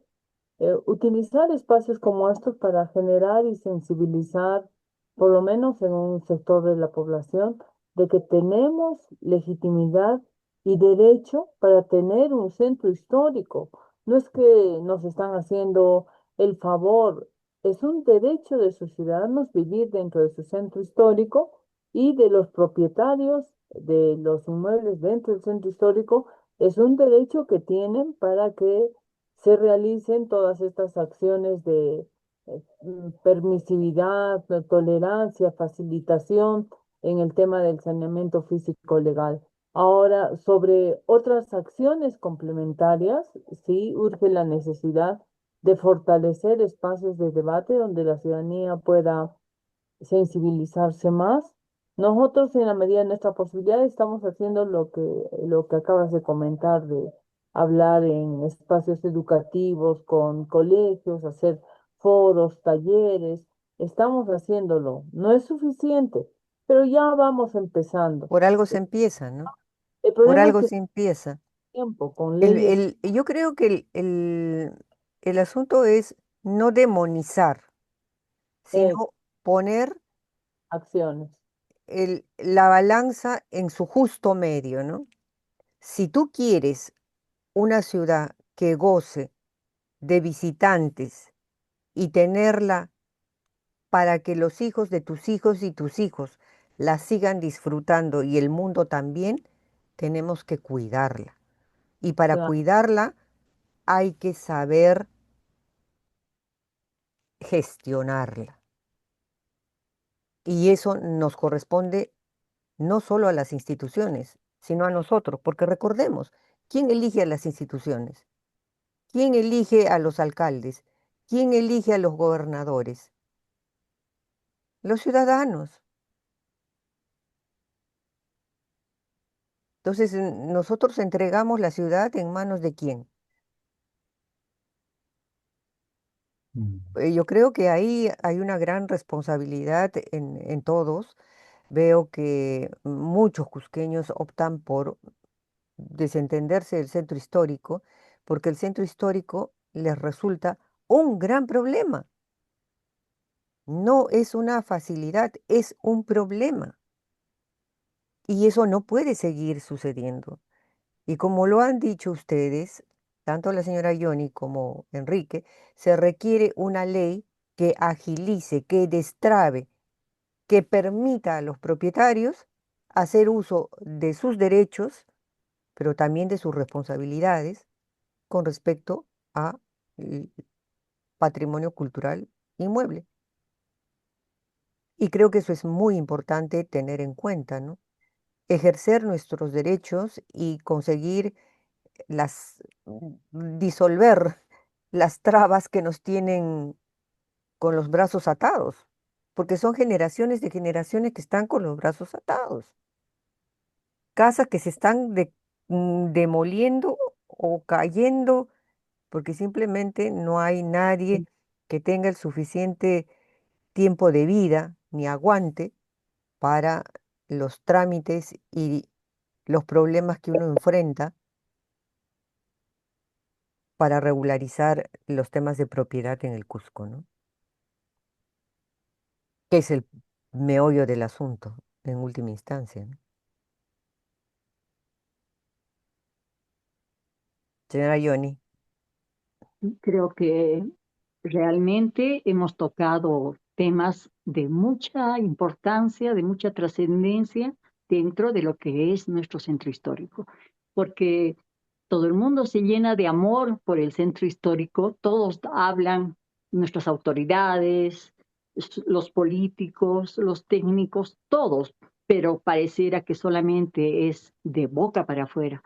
utilizar espacios como estos para generar y sensibilizar, por lo menos en un sector de la población, de que tenemos legitimidad y derecho para tener un centro histórico. No es que nos están haciendo el favor, es un derecho de sus ciudadanos vivir dentro de su centro histórico y de los propietarios de los inmuebles dentro del centro histórico. Es un derecho que tienen para que se realicen todas estas acciones de permisividad, de tolerancia, facilitación en el tema del saneamiento físico legal. Ahora, sobre otras acciones complementarias, sí urge la necesidad de fortalecer espacios de debate donde la ciudadanía pueda sensibilizarse más. Nosotros, en la medida de nuestra posibilidad, estamos haciendo lo que acabas de comentar, de hablar en espacios educativos con colegios, hacer foros, talleres. Estamos haciéndolo. No es suficiente, pero ya vamos empezando. por algo se empieza, ¿no? El Por problema es algo que se empieza. tiempo con leyes, Yo creo que el asunto es no demonizar, eh, sino poner acciones. la balanza en su justo medio, ¿no? Si tú quieres una ciudad que goce de visitantes y tenerla para que los hijos de tus hijos y tus hijos la sigan disfrutando y el mundo también, tenemos que cuidarla. Y para Claro, cuidarla hay que saber gestionarla. Y eso nos corresponde no solo a las instituciones, sino a nosotros, porque recordemos, ¿quién elige a las instituciones? ¿Quién elige a los alcaldes? ¿Quién elige a los gobernadores? Los ciudadanos. Entonces, nosotros entregamos la ciudad en manos de quién. Mm. Yo creo que ahí hay una gran responsabilidad en todos. Veo que muchos cusqueños optan por desentenderse del centro histórico, porque el centro histórico les resulta un gran problema. No es una facilidad, es un problema. Y eso no puede seguir sucediendo. Y como lo han dicho ustedes, tanto la señora Yoni como Enrique, se requiere una ley que agilice, que destrabe, que permita a los propietarios hacer uso de sus derechos, pero también de sus responsabilidades con respecto a patrimonio cultural inmueble. Y creo que eso es muy importante tener en cuenta, ¿no? Ejercer nuestros derechos y conseguir disolver las trabas que nos tienen con los brazos atados, porque son generaciones de generaciones que están con los brazos atados. Casas que se están demoliendo o cayendo porque simplemente no hay nadie que tenga el suficiente tiempo de vida ni aguante para los trámites y los problemas que uno enfrenta para regularizar los temas de propiedad en el Cusco, ¿no? Que es el meollo del asunto en última instancia, ¿no? Señora Yoni, Creo que realmente hemos tocado temas de mucha importancia, de mucha trascendencia dentro de lo que es nuestro centro histórico, porque todo el mundo se llena de amor por el centro histórico, todos hablan, nuestras autoridades, los políticos, los técnicos, todos, pero pareciera que solamente es de boca para afuera,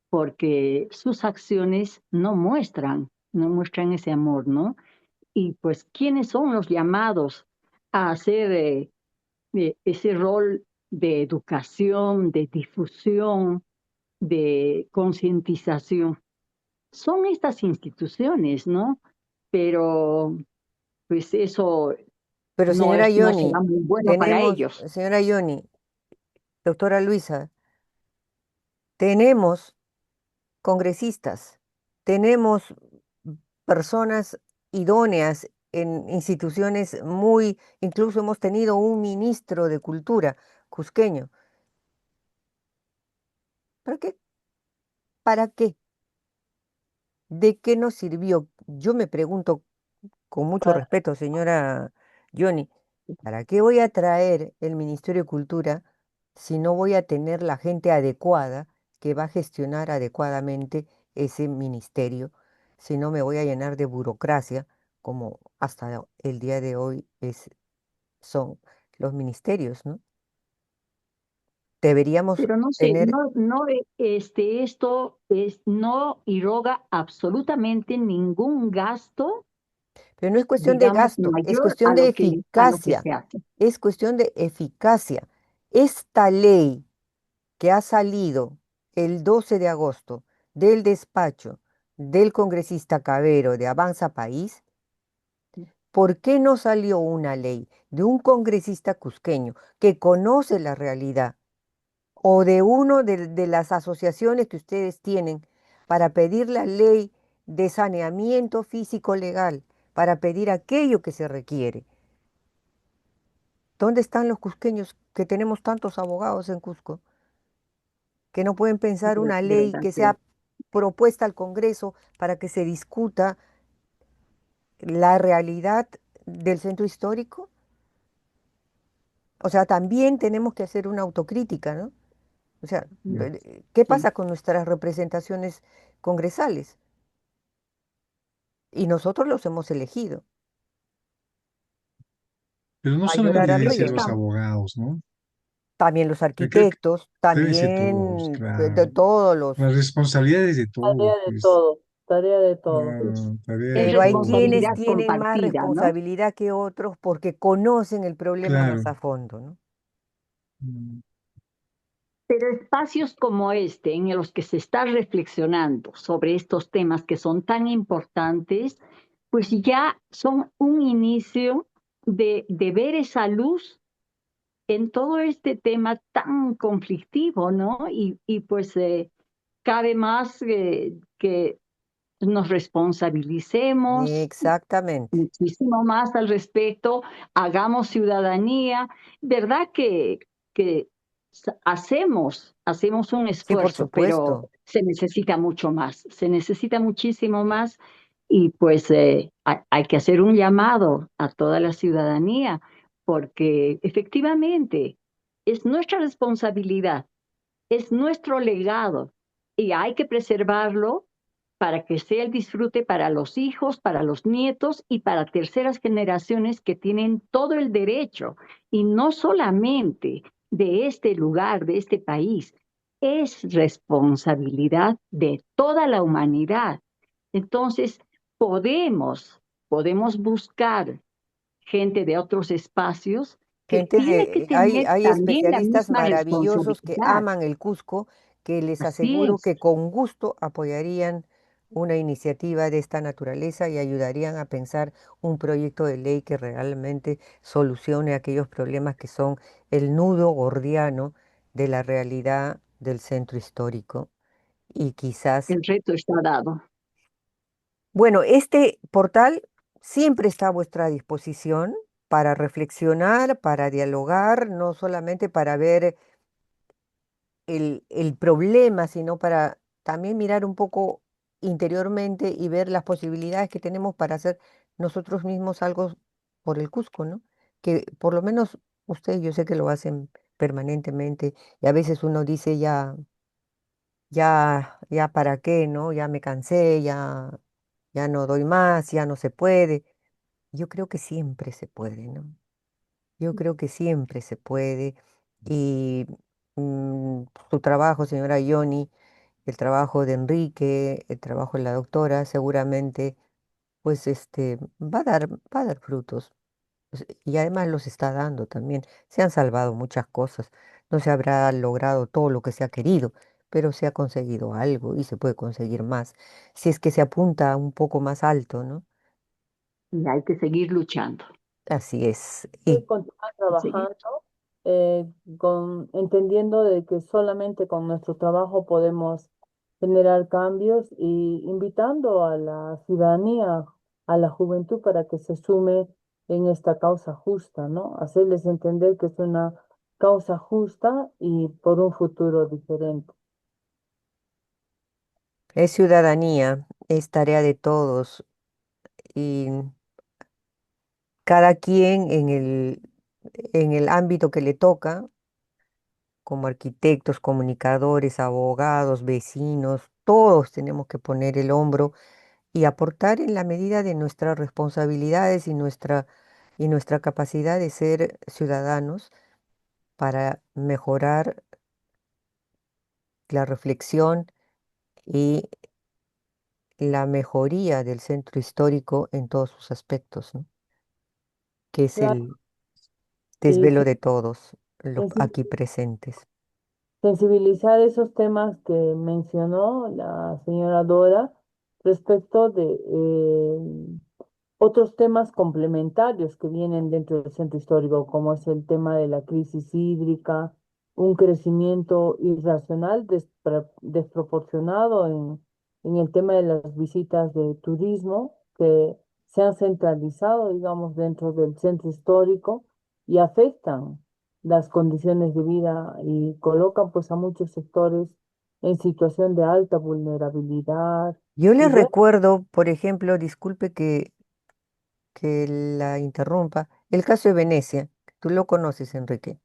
porque sus acciones no muestran ese amor, ¿no? Y pues, ¿quiénes son los llamados a hacer ese rol de educación, de difusión, de concientización? Son estas instituciones, ¿no? Pero pues eso pero señora no será Yoni, muy bueno para ellos. señora Yoni, doctora Luisa, tenemos congresistas, tenemos personas idóneas en instituciones incluso hemos tenido un ministro de Cultura cusqueño. ¿Para qué? ¿Para qué? ¿De qué nos sirvió? Yo me pregunto con mucho Para, respeto, señora Johnny, ¿para qué voy a traer el Ministerio de Cultura si no voy a tener la gente adecuada que va a gestionar adecuadamente ese ministerio? Si no me voy a llenar de burocracia, como hasta el día de hoy son los ministerios, ¿no? Deberíamos Pero no sé, tener, esto no irroga absolutamente ningún gasto, pero no es cuestión de digamos, gasto, es mayor cuestión de a lo que eficacia, se hace. es cuestión de eficacia. Esta ley que ha salido el 12 de agosto del despacho del congresista Cabero de Avanza País, ¿por qué no salió una ley de un congresista cusqueño que conoce la realidad o de uno de las asociaciones que ustedes tienen para pedir la ley de saneamiento físico legal, para pedir aquello que se requiere? ¿Dónde están los cusqueños que tenemos tantos abogados en Cusco, que no pueden pensar una De ley verdad que que sea propuesta al Congreso para que se discuta la realidad del centro histórico? O sea, también tenemos que hacer una autocrítica, ¿no? O sea, ¿qué sí. pasa con nuestras representaciones congresales? Y nosotros los hemos elegido. Pero no A solamente llorar al deben Pues ser río. los estamos, abogados, ¿no? También los Yo creo que arquitectos, deben ser todos, también de claro. todos los. Las responsabilidades de todos, tarea de pues, todo, tarea de todo. es, tarea de es Pero hay todos. quienes responsabilidad tienen más compartida, ¿no? responsabilidad que otros porque conocen el problema más Claro. a fondo, ¿no? Mm. Pero espacios como este, en los que se está reflexionando sobre estos temas que son tan importantes, pues ya son un inicio de ver esa luz en todo este tema tan conflictivo, ¿no? Y pues cabe más que nos responsabilicemos Exactamente. muchísimo más al respecto, hagamos ciudadanía, ¿verdad que hacemos un Sí, por esfuerzo, pero supuesto. se necesita mucho más, se necesita muchísimo más y pues hay que hacer un llamado a toda la ciudadanía porque efectivamente es nuestra responsabilidad, es nuestro legado y hay que preservarlo para que sea el disfrute para los hijos, para los nietos y para terceras generaciones que tienen todo el derecho, y no solamente de este lugar, de este país, es responsabilidad de toda la humanidad. Entonces, podemos buscar gente de otros espacios que tiene que tener Hay también la especialistas misma maravillosos que responsabilidad. aman el Cusco, que les Así aseguro es. que con gusto apoyarían una iniciativa de esta naturaleza y ayudarían a pensar un proyecto de ley que realmente solucione aquellos problemas que son el nudo gordiano de la realidad del centro histórico. Y quizás, El reto está dado. bueno, este portal siempre está a vuestra disposición para reflexionar, para dialogar, no solamente para ver el problema, sino para también mirar un poco interiormente y ver las posibilidades que tenemos para hacer nosotros mismos algo por el Cusco, ¿no? Que por lo menos ustedes yo sé que lo hacen permanentemente y a veces uno dice ya para qué, ¿no? Ya me cansé, ya no doy más, ya no se puede. Yo creo que siempre se puede, ¿no? Yo creo que siempre se puede. Y su trabajo, señora Ioni, el trabajo de Enrique, el trabajo de la doctora, seguramente, pues va a dar frutos. Y además los está dando también. Se han salvado muchas cosas. No se habrá logrado todo lo que se ha querido, pero se ha conseguido algo y se puede conseguir más. Si es que se apunta un poco más alto, ¿no? Y hay que seguir luchando. Así es. Y Y continuar Seguir. trabajando, entendiendo de que solamente con nuestro trabajo podemos generar cambios y invitando a la ciudadanía, a la juventud para que se sume en esta causa justa, ¿no? Hacerles entender que es una causa justa y por un futuro diferente. es ciudadanía, es tarea de todos. Y cada quien en el ámbito que le toca, como arquitectos, comunicadores, abogados, vecinos, todos tenemos que poner el hombro y aportar en la medida de nuestras responsabilidades y nuestra capacidad de ser ciudadanos para mejorar la reflexión y la mejoría del centro histórico en todos sus aspectos, ¿no? Que es Claro, el y desvelo de todos los sensi- aquí presentes. sensibilizar esos temas que mencionó la señora Dora respecto de otros temas complementarios que vienen dentro del centro histórico, como es el tema de la crisis hídrica, un crecimiento irracional, desproporcionado en el tema de las visitas de turismo, que se han centralizado, digamos, dentro del centro histórico y afectan las condiciones de vida y colocan pues a muchos sectores en situación de alta vulnerabilidad. Yo Y les bueno, recuerdo, por ejemplo, disculpe que la interrumpa, el caso de Venecia, que tú lo conoces, Enrique.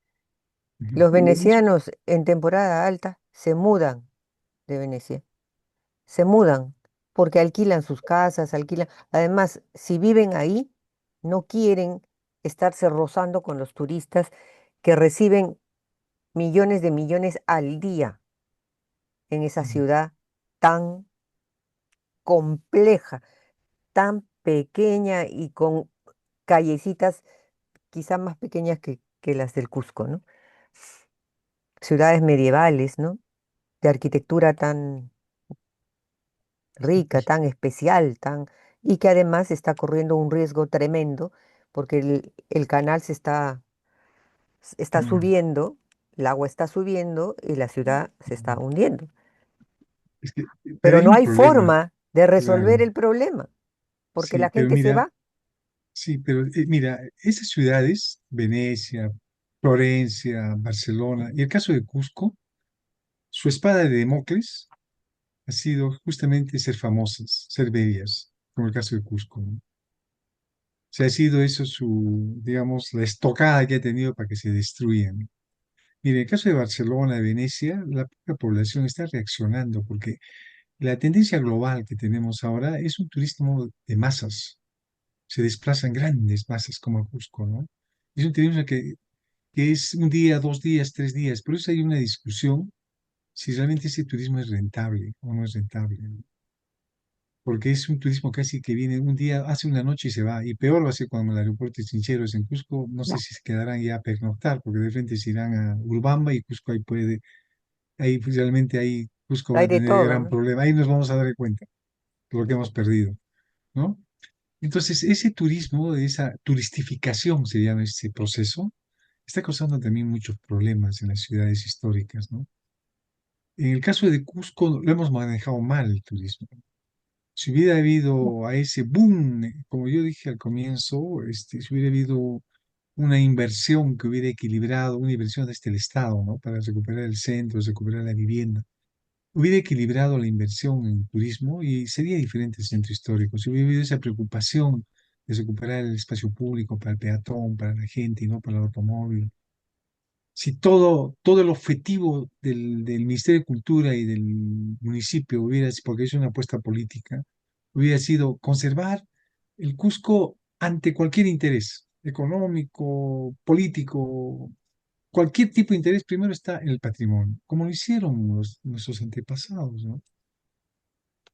Ujú. Los venecianos en temporada alta se mudan de Venecia, se mudan porque alquilan sus casas, alquilan. Además, si viven ahí, no quieren estarse rozando con los turistas que reciben millones de millones al día en esa ciudad tan compleja, tan pequeña y con callecitas quizá más pequeñas que las del Cusco, ¿no? Ciudades medievales, ¿no? De arquitectura tan rica, tan especial, y que además está corriendo un riesgo tremendo porque el canal está Mm. subiendo, el agua está subiendo y la ciudad se está hundiendo. Pero Pero hay no un hay problema, forma de claro. resolver el problema porque Sí, la pero gente se mira, va. sí, pero mira, esas ciudades, Venecia, Florencia, Barcelona, y el caso de Cusco, su espada de Democles ha sido justamente ser famosas, ser bellas, como el caso de Cusco, ¿no? O sea, ha sido eso su, digamos, la estocada que ha tenido para que se destruyan. Mire, en el caso de Barcelona, de Venecia, la propia población está reaccionando porque La tendencia global que tenemos ahora es un turismo de masas. Se desplazan grandes masas como a Cusco, ¿no? Es un turismo que es un día, 2 días, 3 días. Por eso hay una discusión si realmente ese turismo es rentable o no es rentable, ¿no? Porque es un turismo casi que viene un día, hace una noche y se va. Y peor va a ser cuando el aeropuerto de Chincheros en Cusco, no sé No, si se quedarán ya a pernoctar, porque de repente se irán a Urubamba y Cusco ahí puede, ahí pues, realmente ahí Cusco va Hay a de tener todo, gran ¿no? problema. Ahí nos vamos a dar cuenta de lo que hemos perdido, ¿no? Entonces, ese turismo, esa turistificación se llama ese proceso, está causando también muchos problemas en las ciudades históricas, ¿no? En el caso de Cusco, lo hemos manejado mal el turismo. Si hubiera habido a ese boom, como yo dije al comienzo, si hubiera habido una inversión que hubiera equilibrado, una inversión desde el Estado, ¿no? Para recuperar el centro, recuperar la vivienda, hubiera equilibrado la inversión en turismo y sería diferente el centro histórico. Si hubiera habido esa preocupación de recuperar el espacio público para el peatón, para la gente y no para el automóvil, si todo el objetivo del Ministerio de Cultura y del municipio hubiera, porque es una apuesta política, hubiera sido conservar el Cusco ante cualquier interés económico, político, cualquier tipo de interés, primero está en el patrimonio, como lo hicieron nuestros antepasados, ¿no?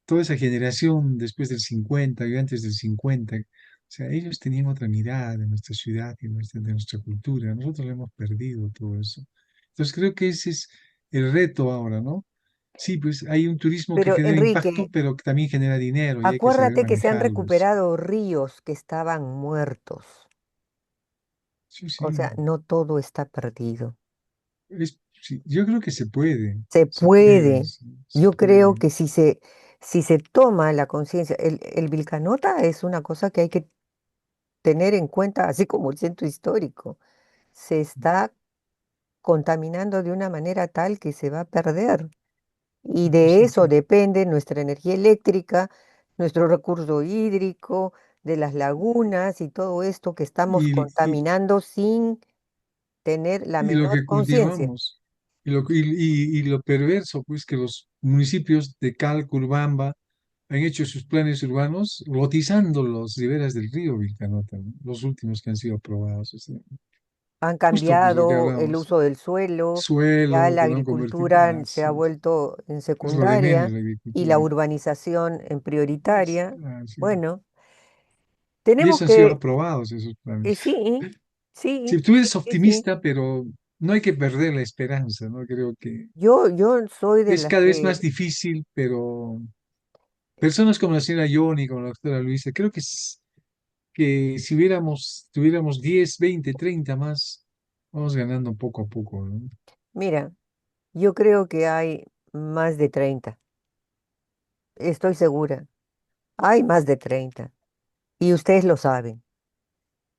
Toda esa generación después del 50 y antes del 50, o sea, ellos tenían otra mirada de nuestra ciudad y de nuestra cultura. Nosotros lo hemos perdido todo eso. Entonces creo que ese es el reto ahora, ¿no? Sí, pues hay un turismo que Pero genera impacto, Enrique, pero que también genera dinero y hay que saber acuérdate que se han manejarlos. recuperado ríos que estaban muertos. Sí, O sí, sea, no todo está perdido. sí, yo creo que Se se puede, puede. sí, se Yo creo puede. que si se toma la conciencia, el Vilcanota es una cosa que hay que tener en cuenta, así como el centro histórico. Se está contaminando de una manera tal que se va a perder. Y de eso Justamente. depende nuestra energía eléctrica, nuestro recurso hídrico, de las lagunas y todo esto que estamos Y, y, contaminando sin tener la y lo menor que conciencia. cultivamos. Y lo perverso, pues, que los municipios de Calca, Urubamba, han hecho sus planes urbanos lotizando los riberas del río Vilcanota, ¿no? Los últimos que han sido aprobados. O sea, Han justo pues lo que cambiado el hablamos, uso del suelo, ya suelo la que lo han convertido, agricultura se ha sí, vuelto en es lo de menos secundaria la y la agricultura. urbanización en prioritaria. Sí. Bueno, Y tenemos eso han sido que, aprobados esos planes. sí, Si sí, tú sí, eres sí, sí. optimista, pero no hay que perder la esperanza, ¿no? Creo que Yo soy de es las cada vez más que, difícil, pero personas como la señora Yoni, como la doctora Luisa, creo que si tuviéramos 10, 20, 30 más, vamos ganando poco a poco, ¿no? mira, yo creo que hay más de 30, estoy segura, hay más de 30 y ustedes lo saben.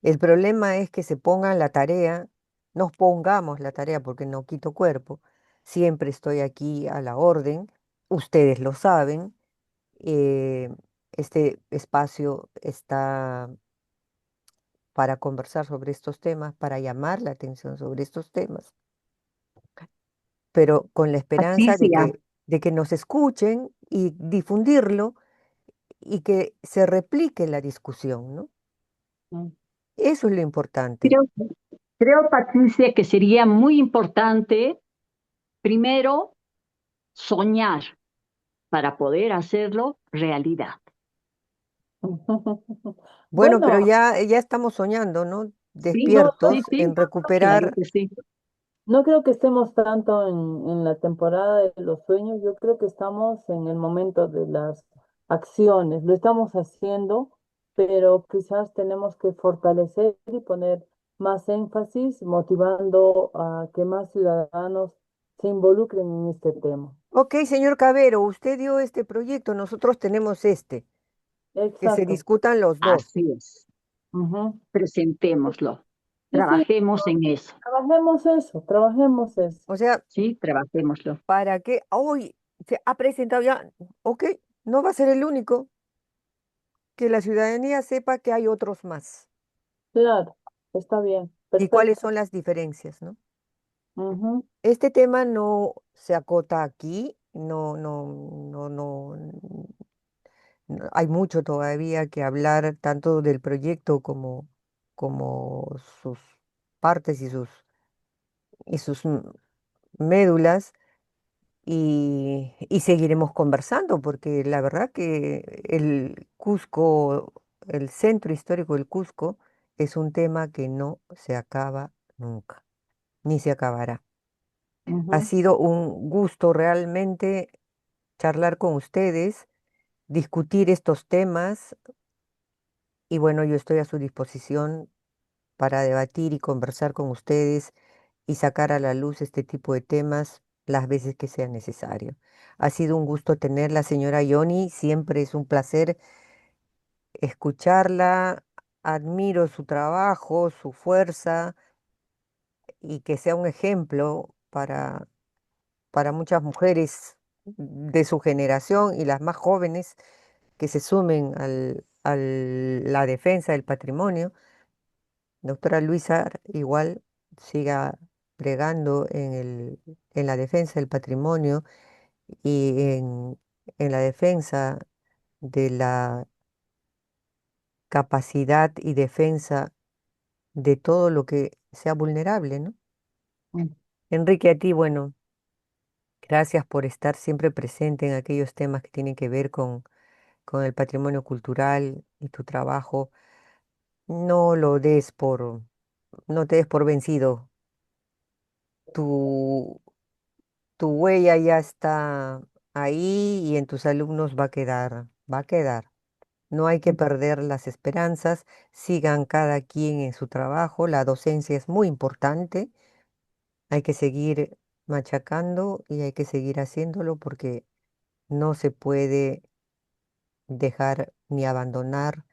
El problema es que se pongan la tarea, nos pongamos la tarea porque no quito cuerpo, siempre estoy aquí a la orden, ustedes lo saben, eh, este espacio está para conversar sobre estos temas, para llamar la atención sobre estos temas, pero con la así esperanza se llama. de que nos escuchen y difundirlo y que se replique la discusión, ¿no? Eso es lo importante. Creo, creo, Patricia, que sería muy importante, primero, soñar para poder hacerlo realidad. Bueno, pero Bueno, ya estamos soñando, ¿no? Sí, no, sí, Despiertos sí, en claro recuperar. que sí. no creo que estemos tanto en la temporada de los sueños, yo creo que estamos en el momento de las acciones, lo estamos haciendo, pero quizás tenemos que fortalecer y poner más énfasis, motivando a que más ciudadanos se involucren en este tema. Ok, señor Cabero, usted dio este proyecto, nosotros tenemos este, que se Exacto. discutan los dos. Así es. Ujú. Presentémoslo. Sí, sí, Trabajemos en eso. trabajemos eso, trabajemos eso. O sea, Sí, trabajémoslo. ¿para qué? Hoy se ha presentado ya, ok, no va a ser el único, que la ciudadanía sepa que hay otros más Claro, está bien, y cuáles perfecto. son las diferencias, ¿no? Ujú. Este tema no se acota aquí, no, no, no, no, hay mucho todavía que hablar, tanto del proyecto como sus partes y sus médulas, y seguiremos conversando, porque la verdad que el Cusco, el centro histórico del Cusco, es un tema que no se acaba nunca, ni se acabará. Ha Ujú. sido un gusto realmente charlar con ustedes, discutir estos temas, y bueno, yo estoy a su disposición para debatir y conversar con ustedes y sacar a la luz este tipo de temas las veces que sea necesario. Ha sido un gusto tenerla, señora Ioni. Siempre es un placer escucharla. Admiro su trabajo, su fuerza, y que sea un ejemplo para muchas mujeres de su generación y las más jóvenes que se sumen a la defensa del patrimonio. Doctora Luisa, igual siga bregando en la defensa del patrimonio y en la defensa de la capacidad y defensa de todo lo que sea vulnerable, ¿no? Enrique, a ti, bueno, gracias por estar siempre presente en aquellos temas que tienen que ver con el patrimonio cultural y tu trabajo. No lo des por, no te des por vencido. Tu, tu huella ya está ahí y en tus alumnos va a quedar, va a quedar. No hay que perder las esperanzas, sigan cada quien en su trabajo, la docencia es muy importante, hay que seguir machacando y hay que seguir haciéndolo, porque no se puede dejar ni abandonar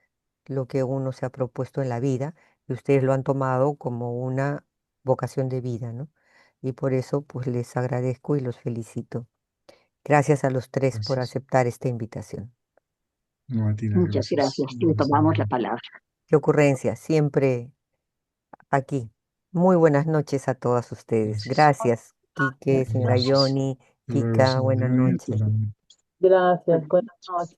lo que uno se ha propuesto en la vida, y ustedes lo han tomado como una vocación de vida, ¿no? Y por eso pues les agradezco y los felicito. Gracias a los tres por Gracias. aceptar esta invitación. No, a ti las Muchas gracias. gracias. Le tomamos la palabra. Qué ocurrencia, siempre aquí. Muy buenas noches a todas ustedes. Gracias. Gracias, Quique, señora Gracias. Yoni, Hasta luego, Kika, señor buenas Leoni. Hasta noches. luego. Gracias, buenas noches.